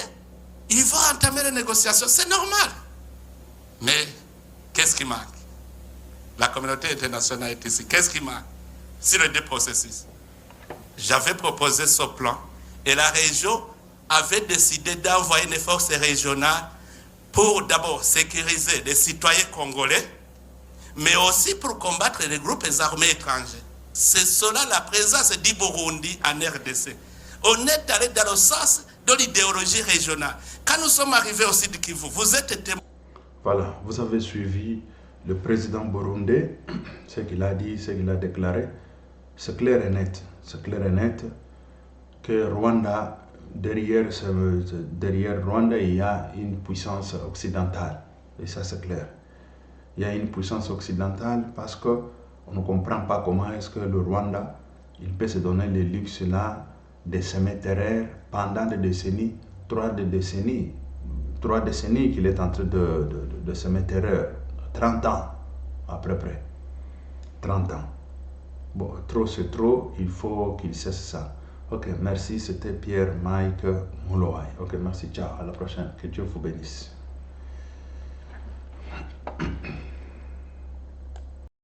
ils vont entamer les négociations. C'est normal. Mais qu'est-ce qui manque? La communauté internationale est ici. Qu'est-ce qui manque sur les deux processus? J'avais proposé ce plan et la région avait décidé d'envoyer une force régionale pour d'abord sécuriser les citoyens congolais, mais aussi pour combattre les groupes armés étrangers. C'est cela la présence du Burundi en RDC. On est allé dans le sens de l'idéologie régionale. Quand nous sommes arrivés au Sud Kivu, vous êtes témoin. Voilà, vous avez suivi le président burundais, ce qu'il a dit, ce qu'il a déclaré. C'est clair et net. C'est clair et net que Rwanda, derrière Rwanda, il y a une puissance occidentale. Et ça, c'est clair. Il y a une puissance occidentale parce qu'on ne comprend pas comment est-ce que le Rwanda, il peut se donner le luxe là de semer terreur pendant des décennies, 3 décennies qu'il est en train de semer terreur. 30 ans à peu près. 30 ans. Bon, trop c'est trop, il faut qu'il cesse ça. Ok, merci, c'était Pierre Mike Mulowai. Ok, merci, ciao, à la prochaine. Que Dieu vous bénisse.